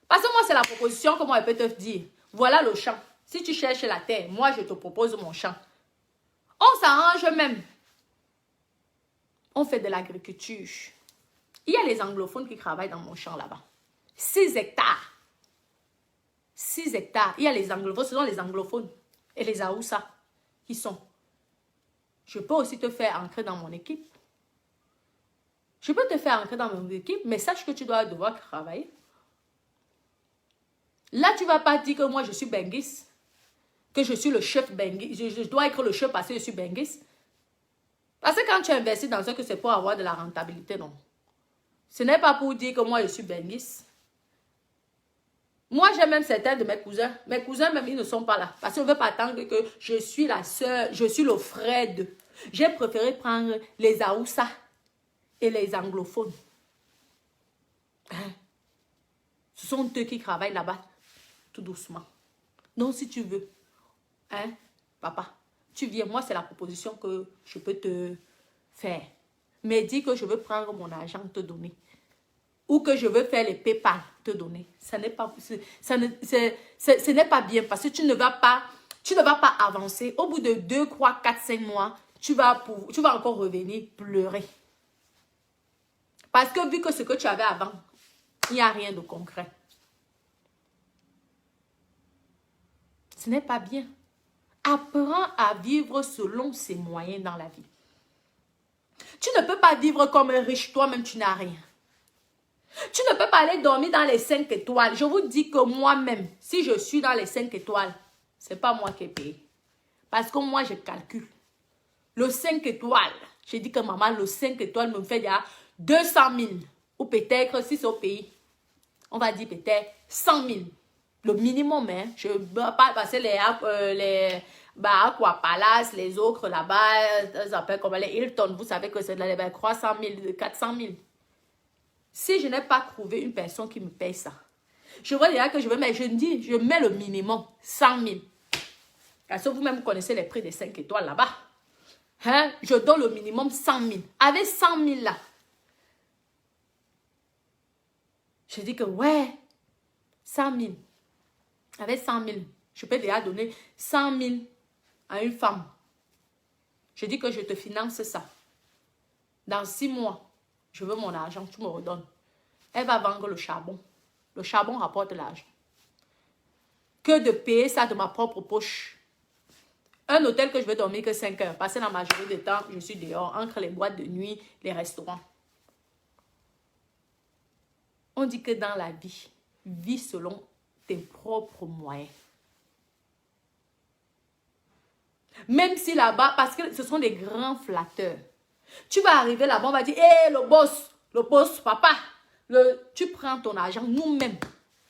Parce que moi, c'est la proposition que moi, je peux te dire. Voilà le champ. Si tu cherches la terre, moi, je te propose mon champ. On s'arrange même. On fait de l'agriculture. Il y a les anglophones qui travaillent dans mon champ là-bas. 6 hectares. 6 hectares. Il y a les anglophones, ce sont les anglophones et les Aoussa qui sont. Je peux aussi te faire entrer dans mon équipe. Je peux te faire entrer dans mon équipe, mais sache que tu dois devoir travailler. Là, tu ne vas pas dire que moi, je suis Bengis. Que je suis le chef Bengis. Je dois être le chef parce que je suis Bengis. Parce que quand tu investis dans ça, que c'est pour avoir de la rentabilité, non. Ce n'est pas pour dire que moi, je suis Bengis. Moi, j'ai même certains de mes cousins. Mes cousins, même, ils ne sont pas là. Parce qu'ils ne veulent pas attendre que je suis la sœur, je suis le frère d'eux. J'ai préféré prendre les Aoussa et les anglophones. Hein? Ce sont eux qui travaillent là-bas, tout doucement. Donc, si tu veux, hein, papa, tu viens. Moi, c'est la proposition que je peux te faire. Mais dis que je veux prendre mon argent, te donner. Ou que je veux faire les PayPal, te donner. Ce n'est pas bien parce que tu ne vas pas avancer. Au bout de 2, 3, 4, 5 mois, tu vas encore revenir pleurer. Parce que vu que ce que tu avais avant, il n'y a rien de concret. Ce n'est pas bien. Apprends à vivre selon ses moyens dans la vie. Tu ne peux pas vivre comme un riche, toi-même tu n'as rien. Tu ne peux pas aller dormir dans les 5 étoiles. Je vous dis que moi-même, si je suis dans les 5 étoiles, ce n'est pas moi qui ai payé. Parce que moi, je calcule. Le 5 étoiles, j'ai dit que maman, le 5 étoiles me fait déjà 200 000. Ou peut-être, si c'est au pays, on va dire peut-être 100 000. Le minimum, hein. Je ne veux pas passer les Aqua Palace, les autres là-bas, ils appellent comme les Hilton. Vous savez que c'est les 300 000, 400 000. Si je n'ai pas trouvé une personne qui me paye ça, je vois déjà que je mets le minimum 100 000. Parce que vous-même connaissez les prix des 5 étoiles là-bas. Hein? Je donne le minimum 100 000. Avec 100 000 là, je dis que ouais, 100 000. Avec 100 000, je peux déjà donner 100 000 à une femme. Je dis que je te finance ça. Dans 6 mois, je veux mon argent, tu me redonnes. Elle va vendre le charbon. Le charbon rapporte l'argent. Que de payer ça de ma propre poche. Un hôtel que je vais dormir que 5 heures. Parce que la majorité du temps, je suis dehors, entre les boîtes de nuit, les restaurants. On dit que dans la vie, vis selon tes propres moyens. Même si là-bas, parce que ce sont des grands flatteurs. Tu vas arriver là-bas, on va dire, hé, le boss, papa, tu prends ton argent, nous-mêmes,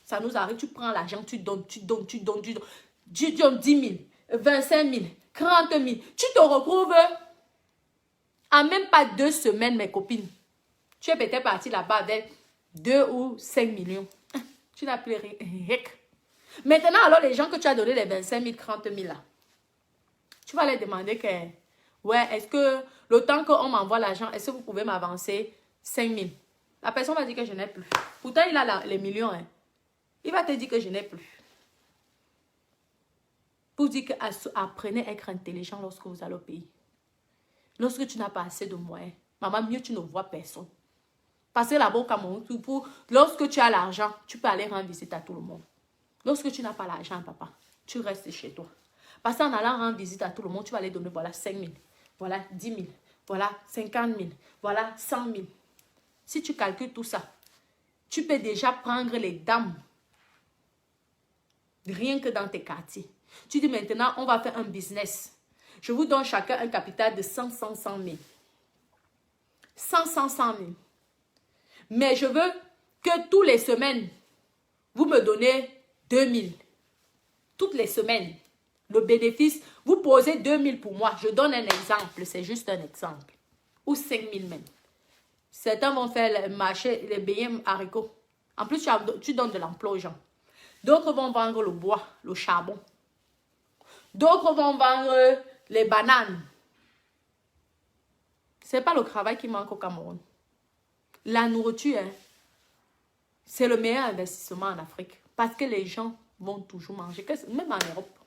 ça nous arrive, tu prends l'argent, tu donnes 10 000, 25 000, 30 000, tu te retrouves en même pas 2 semaines, mes copines. Tu es peut-être parti là-bas avec 2 ou 5 millions. Tu n'as plus rien. Maintenant, alors, les gens que tu as donné les 25 000, 30 000 là, tu vas leur demander que, ouais, est-ce que le temps qu'on m'envoie l'argent, est-ce que vous pouvez m'avancer 5 000? La personne va dire que je n'ai plus. Pourtant, il a les millions. Hein. Il va te dire que je n'ai plus. Pour dire que apprenez à être intelligent lorsque vous allez au pays. Lorsque tu n'as pas assez de moyens, maman, mieux tu ne vois personne. Parce que là-bas au Cameroun, lorsque tu as l'argent, tu peux aller rendre visite à tout le monde. Lorsque tu n'as pas l'argent, papa, tu restes chez toi. Parce qu'en allant rendre visite à tout le monde, tu vas aller donner, voilà, 5 000, voilà, 10 000, voilà, 50 000, voilà, 100 000. Si tu calcules tout ça, tu peux déjà prendre les dames, rien que dans tes quartiers. Tu dis maintenant, on va faire un business. Je vous donne chacun un capital de 100 000. 100 000. Mais je veux que tous les semaines, vous me donnez 2 000. Toutes les semaines, le bénéfice, vous posez 2 000 pour moi. Je donne un exemple, c'est juste un exemple. Ou 5 000 même. Certains vont faire le marché, les beignets haricots. En plus, tu donnes de l'emploi aux gens. D'autres vont vendre le bois, le charbon. D'autres vont vendre les bananes. Ce n'est pas le travail qui manque au Cameroun. La nourriture, hein, c'est le meilleur investissement en Afrique. Parce que les gens vont toujours manger, même en Europe.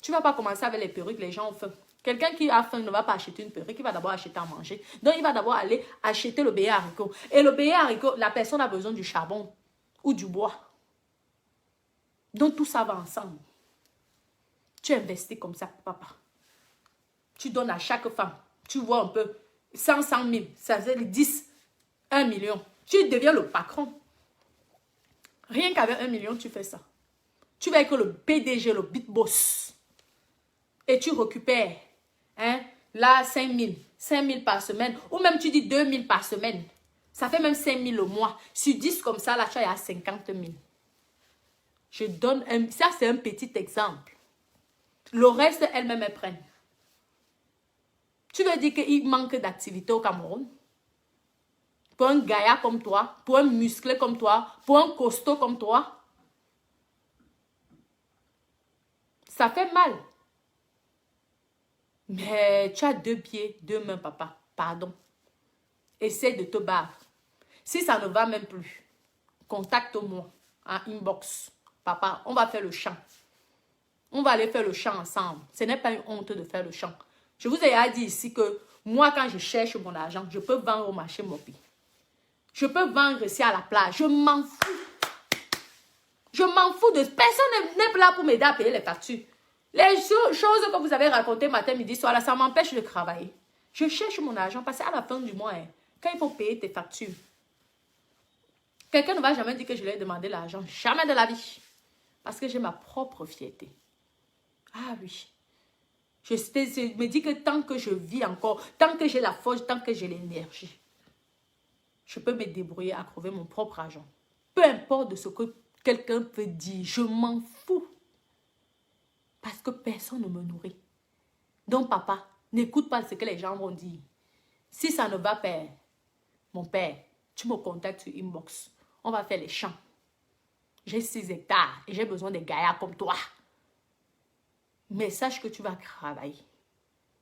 Tu ne vas pas commencer avec les perruques, les gens ont faim. Quelqu'un qui a faim ne va pas acheter une perruque, il va d'abord acheter à manger. Donc, il va d'abord aller acheter le beignet haricot. Et le beignet haricot, la personne a besoin du charbon ou du bois. Donc, tout ça va ensemble. Tu investis comme ça, papa. Tu donnes à chaque femme. Tu vois un peu, 100 000, ça fait 10, 1 million. Tu deviens le patron. Rien qu'avec 1 million, tu fais ça. Tu vas être le PDG, le big boss. Et tu récupères, hein, là, 5 000. 5 000 par semaine. Ou même tu dis 2 000 par semaine. Ça fait même 5 000 le mois. Sur 10 comme ça, là, tu es à 50 000. Je donne ça, c'est un petit exemple. Le reste, elles-mêmes, elles prennent. Tu veux dire qu'il manque d'activité au Cameroun? Pour un gaillard comme toi, pour un musclé comme toi, pour un costaud comme toi? Ça fait mal. Mais tu as 2 pieds, 2 mains, papa. Pardon. Essaie de te battre. Si ça ne va même plus, contacte-moi en inbox. Papa, on va faire le champ. On va aller faire le champ ensemble. Ce n'est pas une honte de faire le champ. Je vous ai dit ici que moi, quand je cherche mon argent, je peux vendre au marché Mopi. Je peux vendre ici à la plage. Je m'en fous. Je m'en fous de... Personne n'est là pour m'aider à payer les factures. Les choses que vous avez racontées matin, midi, soir, là, ça m'empêche de travailler. Je cherche mon argent parce qu'à la fin du mois, hein, quand il faut payer tes factures, quelqu'un ne va jamais dire que je lui ai demandé l'argent. Jamais de la vie. Parce que j'ai ma propre fierté. Ah oui. Je me dis que tant que je vis encore, tant que j'ai la force, tant que j'ai l'énergie, je peux me débrouiller à trouver mon propre argent. Peu importe de ce que quelqu'un peut dire, je m'en fous. Parce que personne ne me nourrit. Donc papa, n'écoute pas ce que les gens vont dire. Si ça ne va pas, mon père, tu me contactes sur inbox. On va faire les champs. J'ai 6 hectares et j'ai besoin de gaillards comme toi. Mais sache que tu vas travailler.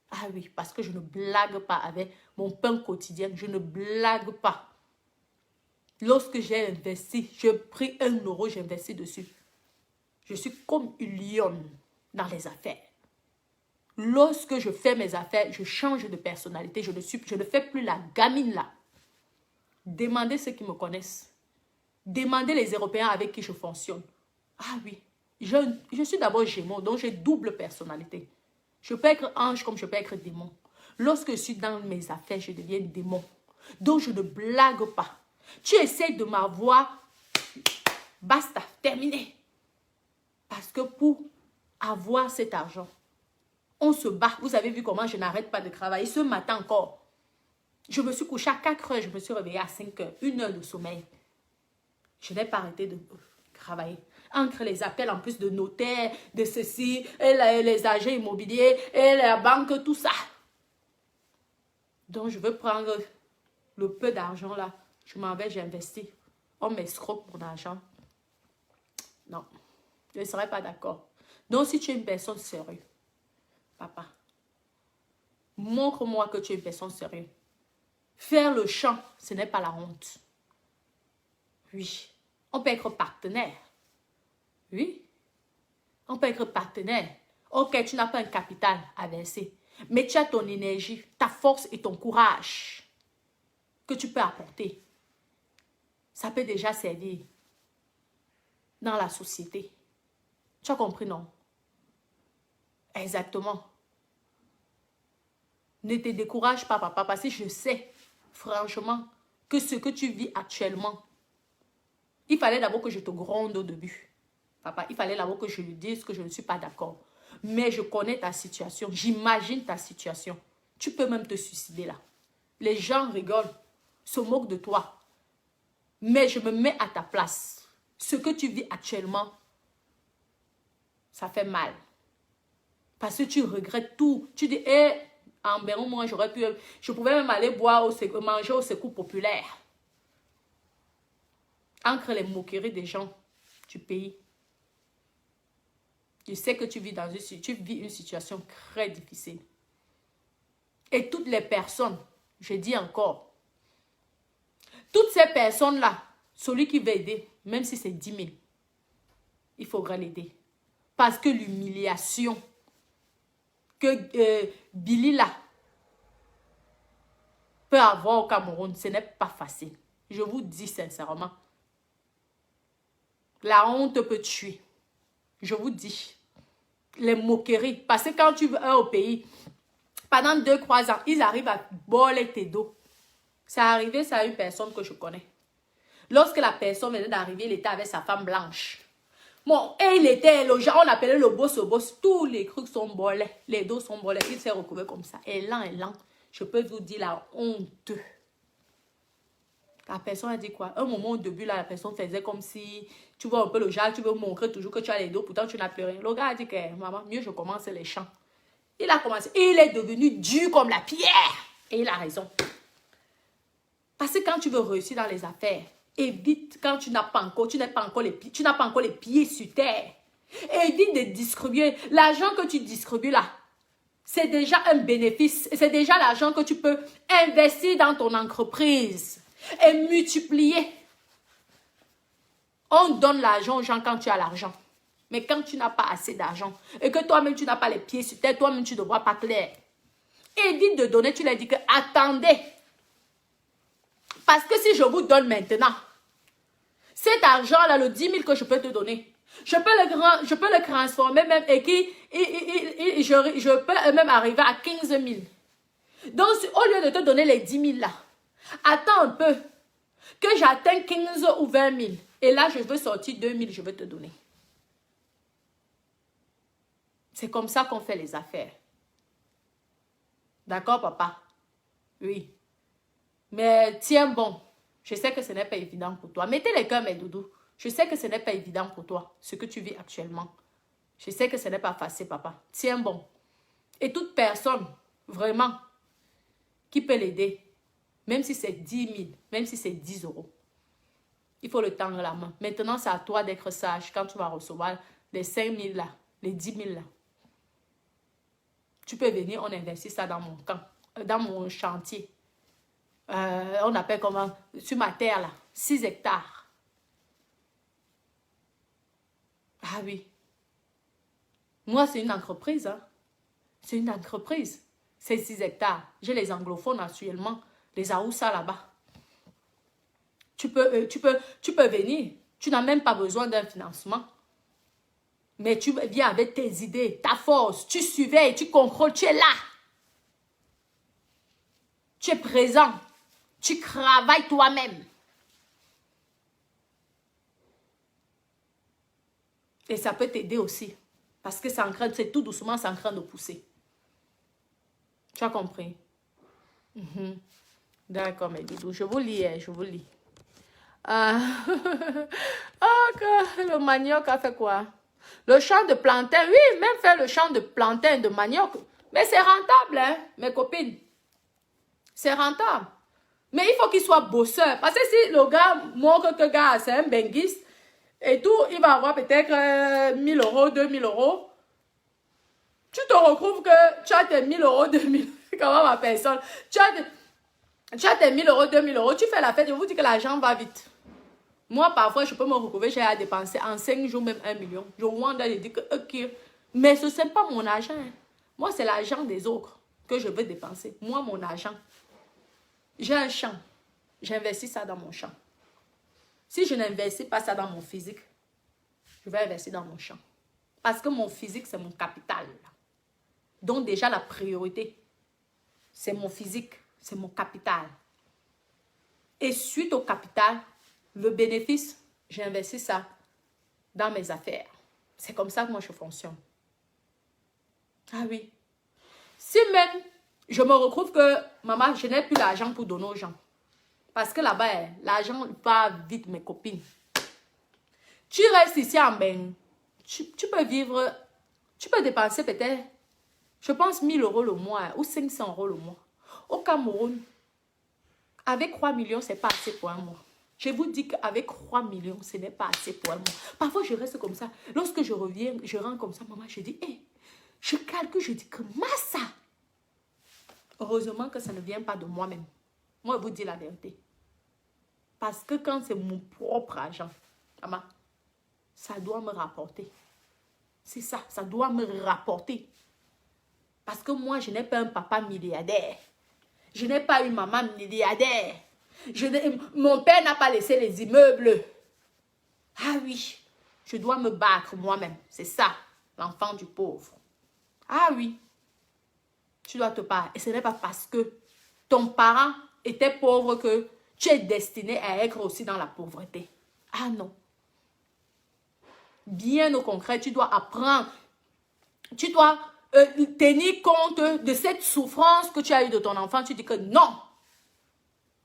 Ah oui, parce que je ne blague pas avec mon pain quotidien. Je ne blague pas. Lorsque j'ai investi, j'ai pris 1 euro, j'ai investi dessus. Je suis comme une lionne dans les affaires. Lorsque je fais mes affaires, je change de personnalité. Je ne fais plus la gamine là. Demandez ceux qui me connaissent. Demandez les Européens avec qui je fonctionne. Ah oui. Je suis d'abord Gémeaux, donc j'ai double personnalité. Je peux être ange comme je peux être démon. Lorsque je suis dans mes affaires, je deviens démon. Donc je ne blague pas. Tu essaies de m'avoir, basta, terminé. Parce que pour avoir cet argent, on se bat. Vous avez vu comment je n'arrête pas de travailler. Ce matin encore, je me suis couchée à 4 heures, je me suis réveillée à 5 heures, 1 heure de sommeil. Je n'ai pas arrêté de travailler. Entre les appels en plus de notaires, de ceci, et les agents immobiliers, et la banque, tout ça. Donc, je veux prendre le peu d'argent là. Je m'en vais, j'investis. On m'escroque mon argent. Non, je ne serais pas d'accord. Donc, si tu es une personne sérieuse, papa, montre-moi que tu es une personne sérieuse. Faire le champ, ce n'est pas la honte. Oui, on peut être partenaire. Oui, on peut être partenaire. Ok, tu n'as pas un capital à verser, mais tu as ton énergie, ta force et ton courage que tu peux apporter. Ça peut déjà servir dans la société. Tu as compris, non? Exactement. Ne te décourage pas, papa, parce que je sais, franchement, que ce que tu vis actuellement, il fallait d'abord que je te gronde au début. Papa, il fallait d'abord que je lui dise que je ne suis pas d'accord. Mais je connais ta situation, j'imagine ta situation. Tu peux même te suicider là. Les gens rigolent, se moquent de toi. Mais je me mets à ta place. Ce que tu vis actuellement, ça fait mal. Parce que tu regrettes tout. Tu dis, en Béron, moi, j'aurais pu... Je pouvais même aller manger au secours populaire. Entre les moqueries des gens, tu payes. Je sais que tu vis une situation très difficile. Et toutes les personnes, je dis encore, toutes ces personnes-là, celui qui veut aider, même si c'est 10 000, il faudra l'aider. Parce que l'humiliation que Billy là peut avoir au Cameroun, ce n'est pas facile. Je vous dis sincèrement. La honte peut tuer. Je vous dis. Les moqueries. Parce que quand tu vas au pays, pendant 2-3 ans, ils arrivent à boler tes dos. C'est arrivé, ça à une personne que je connais. Lorsque la personne venait d'arriver, il était avec sa femme blanche. Bon, et il était, on appelait le boss. Tous les trucs sont bolés. Les dos sont bolés. Il s'est recouvert comme ça. Et lent. Je peux vous dire la honte. La personne a dit quoi? Un moment au début, là, la personne faisait comme si, tu vois un peu le genre, tu veux montrer toujours que tu as les dos, pourtant tu n'as plus rien. Le gars a dit que, maman, mieux je commence les champs. Il a commencé. Il est devenu dur comme la pierre. Et il a raison. Parce que quand tu veux réussir dans les affaires, évite quand tu n'as pas encore les pieds sur terre. Évite de distribuer. L'argent que tu distribues là, c'est déjà un bénéfice. C'est déjà l'argent que tu peux investir dans ton entreprise et multiplier. On donne l'argent aux gens quand tu as l'argent. Mais quand tu n'as pas assez d'argent et que toi-même tu n'as pas les pieds sur terre, toi-même tu ne vois pas clair. Évite de donner, tu leur dis que attendez. Parce que si je vous donne maintenant, cet argent-là, le 10 000 que je peux te donner, je peux le transformer même et je peux même arriver à 15 000. Donc, au lieu de te donner les 10 000 là, attends un peu que j'atteigne 15 ou 20 000. Et là, je veux sortir 2 000, je veux te donner. C'est comme ça qu'on fait les affaires. D'accord, papa? Oui. Mais tiens bon, je sais que ce n'est pas évident pour toi. Mettez les cœurs, mes doudous. Je sais que ce n'est pas évident pour toi, ce que tu vis actuellement. Je sais que ce n'est pas facile, papa. Tiens bon. Et toute personne, vraiment, qui peut l'aider, même si c'est 10 000, même si c'est 10 euros, il faut le tendre la main. Maintenant, c'est à toi d'être sage quand tu vas recevoir les 5 000 là, les 10 000 là. Tu peux venir, on investit ça dans mon camp, dans mon chantier. On appelle comment, sur ma terre là, 6 hectares. Ah oui. Moi, c'est une entreprise. Hein. C'est une entreprise. C'est 6 hectares. J'ai les anglophones actuellement, les Aoussa là-bas. Tu peux venir. Tu n'as même pas besoin d'un financement. Mais tu viens avec tes idées, ta force. Tu surveilles, tu contrôles, tu es là. Tu es présent. Tu travailles toi-même. Et ça peut t'aider aussi. Parce que c'est tout doucement, c'est en train de pousser. Tu as compris? D'accord, mes doudous. Je vous lis, je vous lis. Le manioc a fait quoi? Le champ de plantain, oui, même faire le champ de plantain, de manioc. Mais c'est rentable, hein, mes copines. C'est rentable. Mais il faut qu'il soit bosseur. Parce que si le gars montre que le gars, c'est un benguiste, et tout, il va avoir peut-être 1 000 euros, 2 000 euros. Tu te retrouves que tu as tes 1 000 euros, 2 000 comment ma personne? Tu as tes 1 000 euros, 2 000 euros. Tu fais la fête, je vous dis que l'argent va vite. Moi, parfois, je peux me retrouver, j'ai à dépenser en 5 jours, même 1 million. Je wonder, je dis que, ok. Mais ce n'est pas mon argent. Hein. Moi, c'est l'argent des autres que je veux dépenser. Moi, mon argent. J'ai un champ. J'investis ça dans mon champ. Si je n'investis pas ça dans mon physique, je vais investir dans mon champ. Parce que mon physique, c'est mon capital. Donc déjà, la priorité, c'est mon physique, c'est mon capital. Et suite au capital, le bénéfice, j'ai investi ça dans mes affaires. C'est comme ça que moi, je fonctionne. Ah oui. Si même je me retrouve que, maman, je n'ai plus l'argent pour donner aux gens. Parce que là-bas, l'argent va vite, mes copines. Tu restes ici en Beng. Tu peux vivre, tu peux dépenser peut-être, je pense, 1000 € le mois ou 500 € le mois. Au Cameroun, avec 3 millions, ce n'est pas assez pour un mois. Je vous dis qu'avec 3 millions, ce n'est pas assez pour un mois. Parfois, je reste comme ça. Lorsque je reviens, je rentre comme ça, maman, je dis, hé, je calcule, je dis que massa. Heureusement que ça ne vient pas de moi-même. Moi, je vous dis la vérité. Parce que quand c'est mon propre argent, maman, ça doit me rapporter. C'est ça, ça doit me rapporter. Parce que moi, je n'ai pas un papa milliardaire. Je n'ai pas une maman milliardaire. Mon père n'a pas laissé les immeubles. Ah oui, je dois me battre moi-même. C'est ça, l'enfant du pauvre. Ah oui, tu dois te battre. Et ce n'est pas parce que ton parent était pauvre que tu es destiné à être aussi dans la pauvreté. Ah non. Bien au concret, tu dois apprendre. Tu dois tenir compte de cette souffrance que tu as eue de ton enfant. Tu dis que non,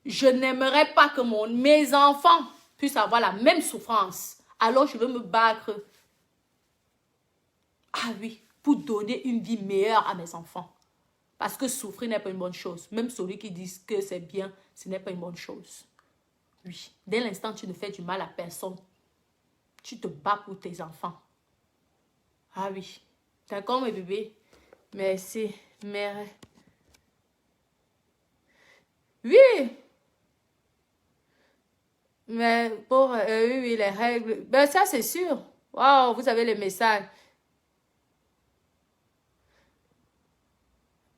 je n'aimerais pas que mes enfants puissent avoir la même souffrance. Alors je veux me battre. Ah oui, pour donner une vie meilleure à mes enfants. Parce que souffrir n'est pas une bonne chose. Même celui qui dit que c'est bien, ce n'est pas une bonne chose. Oui, dès l'instant tu ne fais du mal à personne, tu te bats pour tes enfants. Ah oui. D'accord, mes bébés? Merci. Mère. Oui. Mais pour oui, les règles. Ben, ça, c'est sûr. Wow, vous avez les messages.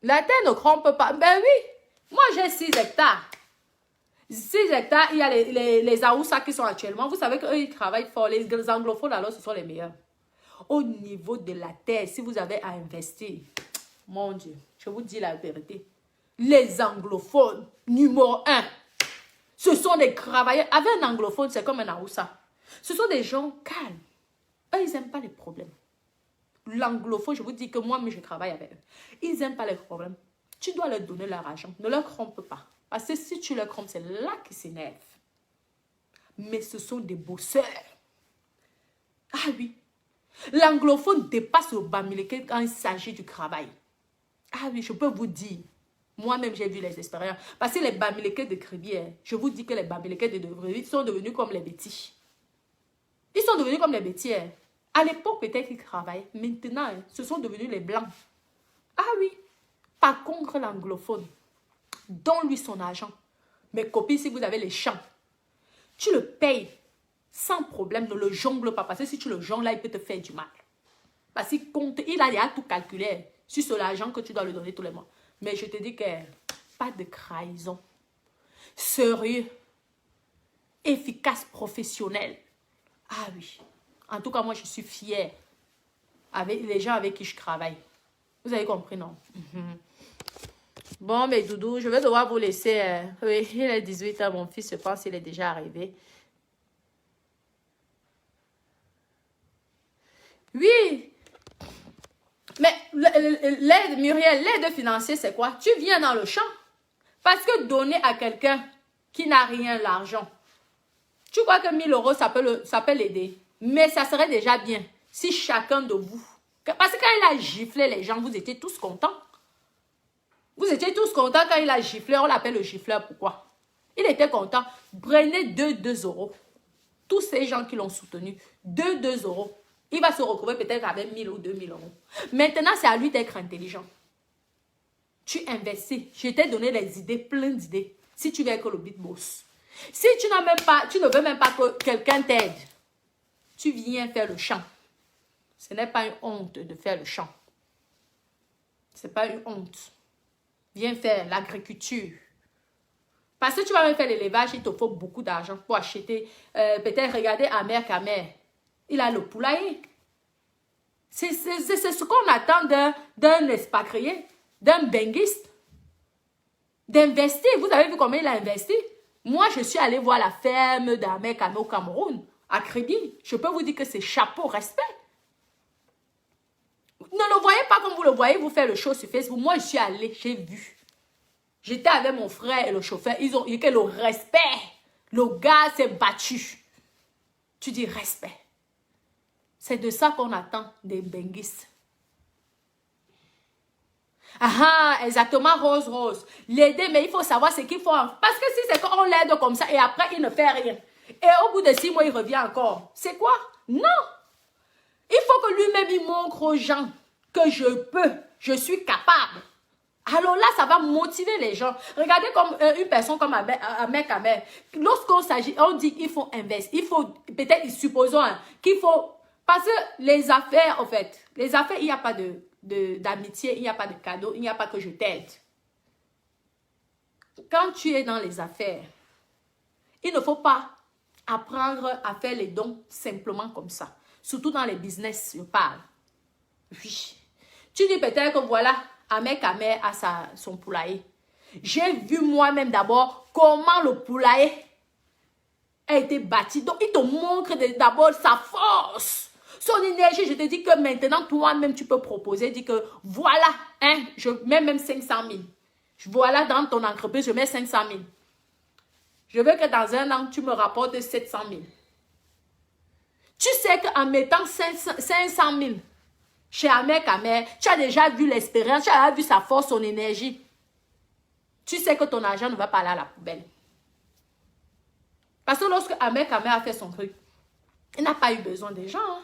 La terre ne crompe pas. Ben oui. Moi, j'ai 6 hectares. 6 hectares, il y a les Aoussa qui sont actuellement. Vous savez qu'eux, ils travaillent fort. Les anglophones, alors, ce sont les meilleurs. Au niveau de la terre, si vous avez à investir, mon Dieu, je vous dis la vérité. Les anglophones, numéro 1, ce sont des travailleurs. Avec un anglophone, c'est comme un Aoussa. Ce sont des gens calmes. Eux, ils n'aiment pas les problèmes. L'anglophone, je vous dis que moi-même, je travaille avec eux. Ils n'aiment pas les problèmes. Tu dois leur donner leur argent. Ne leur trompe pas. Parce que si tu leur trompes, c'est là qu'ils s'énervent. Mais ce sont des bosseurs. Ah oui. L'anglophone dépasse le bamileke quand il s'agit du travail. Ah oui, je peux vous dire. Moi-même, j'ai vu les expériences. Parce que les bamileke de Kribière, je vous dis que les bamileke de Devry sont devenus comme les bêtis. Ils sont devenus comme les bêtis. À l'époque, peut-être qu'ils travaillaient. Maintenant, ce sont devenus les blancs. Ah oui. Par contre, l'anglophone, donne-lui son argent. Mes copines, si vous avez les champs, tu le payes sans problème, ne le jongle pas. Parce que si tu le jongles là, il peut te faire du mal. Parce qu'il compte, il a déjà tout calculé sur l'argent que tu dois lui donner tous les mois. Mais je te dis que pas de trahison. Sérieux, efficace, professionnel. Ah oui. En tout cas, moi, je suis fière avec les gens avec qui je travaille. Vous avez compris, non? Bon, mais Doudou, je vais devoir vous laisser. Oui, il est 18 ans, mon fils, je pense qu'il est déjà arrivé. Oui. Mais l'aide, Muriel, l'aide financière, c'est quoi? Tu viens dans le champ. Parce que donner à quelqu'un qui n'a rien l'argent, tu crois que 1000 €, ça peut l'aider. Mais ça serait déjà bien si chacun de vous... Parce que quand il a giflé les gens, vous étiez tous contents. Vous étiez tous contents quand il a giflé. On l'appelle le gifleur. Pourquoi? Il était content. Prenez 2 €. Tous ces gens qui l'ont soutenu, 2 €. Il va se retrouver peut-être avec 1000 ou 2000 €. Maintenant, c'est à lui d'être intelligent. Tu investis. Je t'ai donné les idées, plein d'idées. Si tu veux être le big boss. Si tu n'as même pas, tu ne veux même pas que quelqu'un t'aide, tu viens faire le champ. Ce n'est pas une honte de faire le champ. Ce n'est pas une honte. Viens faire l'agriculture. Parce que tu vas même faire l'élevage, il te faut beaucoup d'argent pour acheter. Peut-être regarder Amer Kamer. Il a le poulailler. C'est ce qu'on attend d'un expatrié, d'un benguiste. D'investir. Vous avez vu combien il a investi? Moi, je suis allée voir la ferme d'Ahmed Kame au Cameroun, à Kribi. Je peux vous dire que c'est chapeau, respect. Ne le voyez pas comme vous le voyez, vous faites le show sur Facebook. Moi, je suis allée, j'ai vu. J'étais avec mon frère et le chauffeur. Ils ont eu que le respect. Le gars s'est battu. Tu dis respect. C'est de ça qu'on attend des benguistes. Ah, exactement, Rose. L'aider, mais il faut savoir ce qu'il faut. Parce que si c'est qu'on l'aide comme ça et après, il ne fait rien. Et au bout de 6 mois, il revient encore. C'est quoi? Non. Il faut que lui-même, il montre aux gens que je peux, je suis capable. Alors là, ça va motiver les gens. Regardez comme une personne comme Ahmed Kame. Lorsqu'on s'agit, on dit qu'il faut investir. Il faut, peut-être, supposons qu'il faut... Parce que les affaires, en fait, les affaires, il n'y a pas d'amitié, il n'y a pas de cadeau, il n'y a pas que je t'aide. Quand tu es dans les affaires, il ne faut pas apprendre à faire les dons simplement comme ça. Surtout dans les business, je parle. Oui. Tu dis peut-être que voilà, Ahmed Kame a son poulailler. J'ai vu moi-même d'abord comment le poulailler a été bâti. Donc, il te montre d'abord sa force. Son énergie, je te dis que maintenant, toi-même, tu peux proposer, dis que voilà, hein, je mets même 500 000. Voilà, dans ton entreprise, je mets 500 000. Je veux que dans un an, tu me rapportes 700 000. Tu sais qu'en mettant 500 000 chez Ahmed Kame, tu as déjà vu l'expérience, tu as vu sa force, son énergie. Tu sais que ton argent ne va pas aller à la poubelle. Parce que lorsque Ahmed Kame a fait son truc, il n'a pas eu besoin des gens. Hein.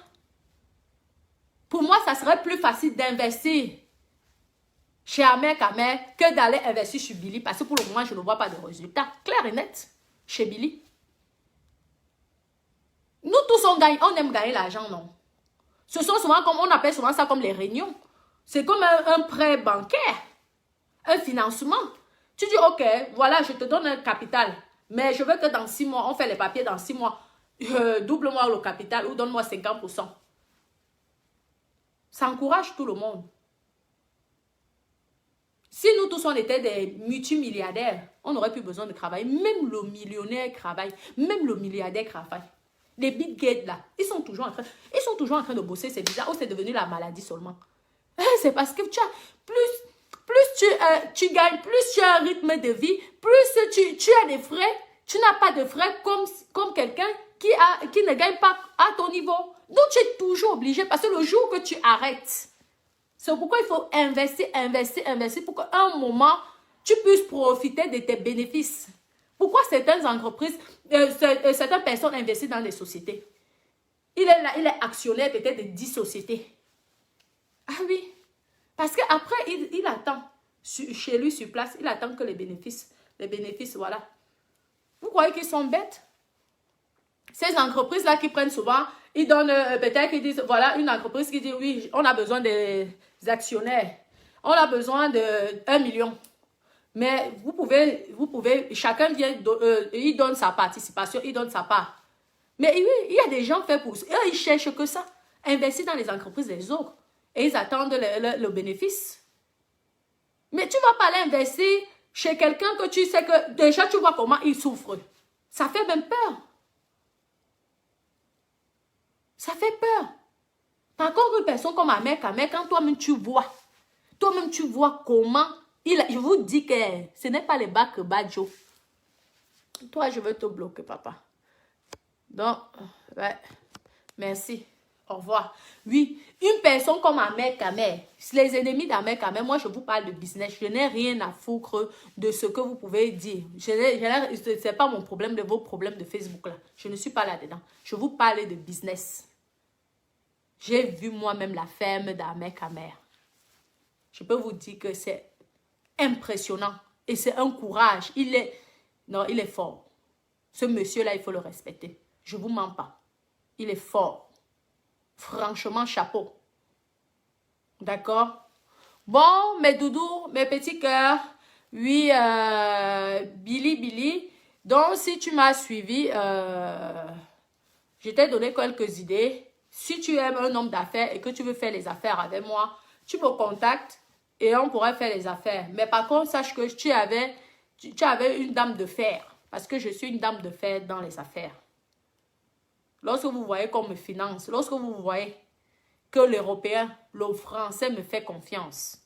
Pour moi, ça serait plus facile d'investir chez Ahmed Kame que d'aller investir chez Billy. Parce que pour le moment, je ne vois pas de résultats. Clair et net, chez Billy. Nous tous, on aime gagner l'argent, non? Ce sont souvent, comme on appelle souvent ça comme les réunions. C'est comme un prêt bancaire, un financement. Tu dis, ok, voilà, je te donne un capital. Mais je veux que dans 6 mois, on fait les papiers dans 6 mois. Double-moi le capital ou donne-moi 50%. Ça encourage tout le monde. Si nous tous, on était des multimilliardaires, on n'aurait plus besoin de travailler. Même le millionnaire travaille. Même le milliardaire travaille. Les Big Gates, là, ils sont toujours en train de bosser. C'est bizarre. Ou c'est devenu la maladie seulement. C'est parce que tu as plus tu gagnes, plus tu as un rythme de vie, plus tu as des frais. Tu n'as pas de frais comme quelqu'un qui ne gagne pas à ton niveau. Donc, tu es toujours obligé. Parce que le jour que tu arrêtes, c'est pourquoi il faut investir pour qu'à un moment, tu puisses profiter de tes bénéfices. Pourquoi certaines entreprises, certaines personnes investissent dans des sociétés? Il est là, il est actionnaire peut-être de 10 sociétés. Ah oui. Parce qu'après, il attend, chez lui sur place, il attend que les bénéfices, voilà. Vous croyez qu'ils sont bêtes? Ces entreprises-là qui prennent souvent, ils donnent, peut-être qu'ils disent, voilà, une entreprise qui dit, oui, on a besoin des actionnaires. On a besoin de 1 million. Mais vous pouvez, chacun vient, il donne sa participation, il donne sa part. Mais oui, il y a des gens faits pour ça. Eux, ils cherchent que ça. Investir dans les entreprises des autres. Et ils attendent le bénéfice. Mais tu ne vas pas aller investir chez quelqu'un que tu sais que déjà tu vois comment il souffre. Ça fait même peur. Ça fait peur. Par contre, une personne comme Ahmed Kame, quand toi-même tu vois comment je vous dis que ce n'est pas les bacs Badjo. Toi, je veux te bloquer, papa. Donc, ouais. Merci. Au revoir. Oui, une personne comme Ahmed Kame, les ennemis d'Ahmed Kame, moi, je vous parle de business. Je n'ai rien à foutre de ce que vous pouvez dire. Ce n'est pas mon problème, de vos problèmes de Facebook, là. Je ne suis pas là-dedans. Je vous parle de business. J'ai vu moi-même la ferme d'Ahmed Kame. Je peux vous dire que c'est impressionnant. Et c'est un courage. Il est fort. Ce monsieur-là, il faut le respecter. Je ne vous mens pas. Il est fort. Franchement, chapeau. D'accord? Bon, mes doudous, mes petits cœurs. Oui, Billy. Donc, si tu m'as suivi, je t'ai donné quelques idées. Si tu aimes un homme d'affaires et que tu veux faire les affaires avec moi, tu me contactes et on pourrait faire les affaires. Mais par contre, sache que tu avais une dame de fer. Parce que je suis une dame de fer dans les affaires. Lorsque vous voyez qu'on me finance, lorsque vous voyez que l'Européen, le Français me fait confiance,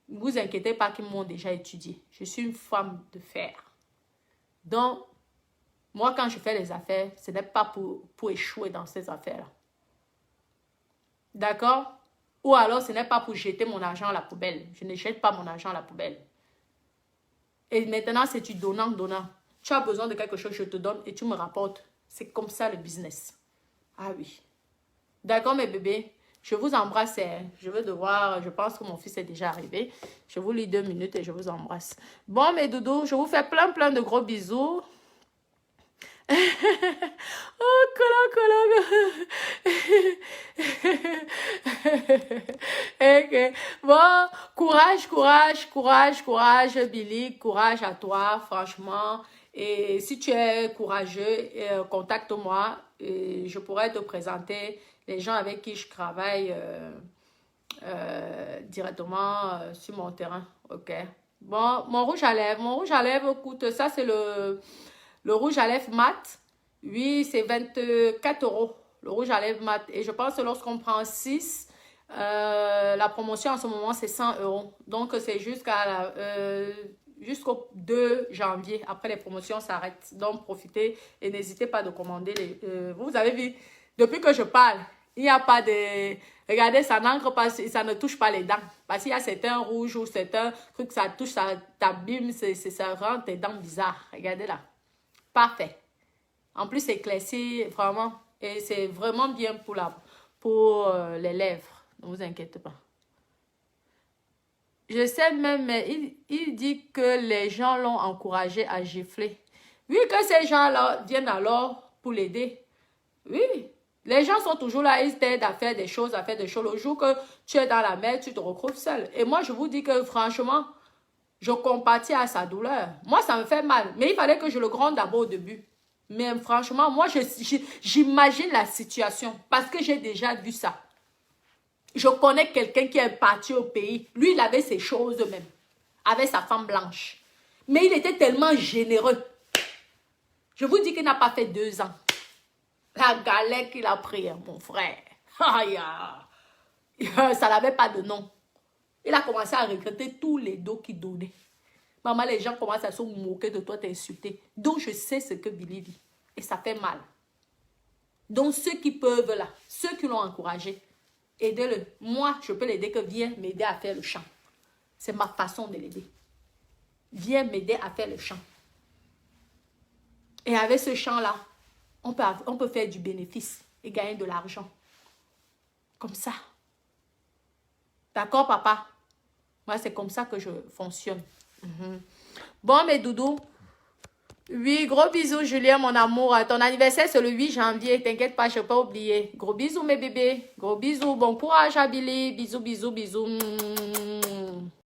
ne vous inquiétez pas qu'ils m'ont déjà étudié. Je suis une femme de fer. Donc, moi, quand je fais les affaires, ce n'est pas pour échouer dans ces affaires-là. D'accord? Ou alors, ce n'est pas pour jeter mon argent à la poubelle. Je ne jette pas mon argent à la poubelle. Et maintenant, c'est du donnant-donnant. Tu as besoin de quelque chose, je te donne et tu me rapportes. C'est comme ça le business. Ah oui. D'accord, mes bébés? Je vous embrasse. Je vais devoir, je pense que mon fils est déjà arrivé. Je vous lis 2 minutes et je vous embrasse. Bon, mes doudous, je vous fais plein de gros bisous. Oh, okay. Bon, courage, Billy, courage à toi, franchement. Et si tu es courageux, contacte-moi et je pourrais te présenter les gens avec qui je travaille directement sur mon terrain. Ok. Bon, mon rouge à lèvres, écoute, ça c'est le rouge à lèvres mat, oui, c'est 24 €. Le rouge à lèvres mat. Et je pense que lorsqu'on prend 6, la promotion en ce moment, c'est 100 €. Donc, c'est jusqu'au 2 janvier. Après, les promotions s'arrêtent. Donc, profitez et n'hésitez pas de commander. Vous avez vu, depuis que je parle, il n'y a pas de... Regardez, ça n'encre pas, ça ne touche pas les dents. Parce qu'il y a certains rouges ou certains trucs, ça touche, ça t'abîme, ça rend tes dents bizarres. Regardez là. Parfait. En plus, c'est éclairci, vraiment. Et c'est vraiment bien pour les lèvres. Ne vous inquiétez pas. Je sais même, mais il dit que les gens l'ont encouragé à gifler. Oui, que ces gens-là viennent alors pour l'aider. Oui. Les gens sont toujours là, ils t'aident à faire des choses, Le jour que tu es dans la mer, tu te retrouves seul. Et moi, je vous dis que franchement, je compatis à sa douleur. Moi, ça me fait mal. Mais il fallait que je le gronde d'abord au début. Mais franchement, moi, j'imagine la situation. Parce que j'ai déjà vu ça. Je connais quelqu'un qui est parti au pays. Lui, il avait ses choses même. Avec sa femme blanche. Mais il était tellement généreux. Je vous dis qu'il n'a pas fait 2 ans. La galère qu'il a pris, mon frère. Aïe, ça n'avait pas de nom. Il a commencé à regretter tous les dos qu'il donnait. Maman, les gens commencent à se moquer de toi, t'insulter. Donc, je sais ce que Billy vit. Et ça fait mal. Donc, ceux qui peuvent là, ceux qui l'ont encouragé, aidez-le. Moi, je peux l'aider que viens m'aider à faire le chant. C'est ma façon de l'aider. Viens m'aider à faire le chant. Et avec ce chant-là, on peut faire du bénéfice et gagner de l'argent. Comme ça. D'accord, papa? Moi, c'est comme ça que je fonctionne. Bon, mes doudous. Oui, gros bisous, Julien, mon amour. Ton anniversaire, c'est le 8 janvier. T'inquiète pas, je ne vais pas oublier. Gros bisous, mes bébés. Gros bisous. Bon courage à Billy. Bisous, bisous, bisous.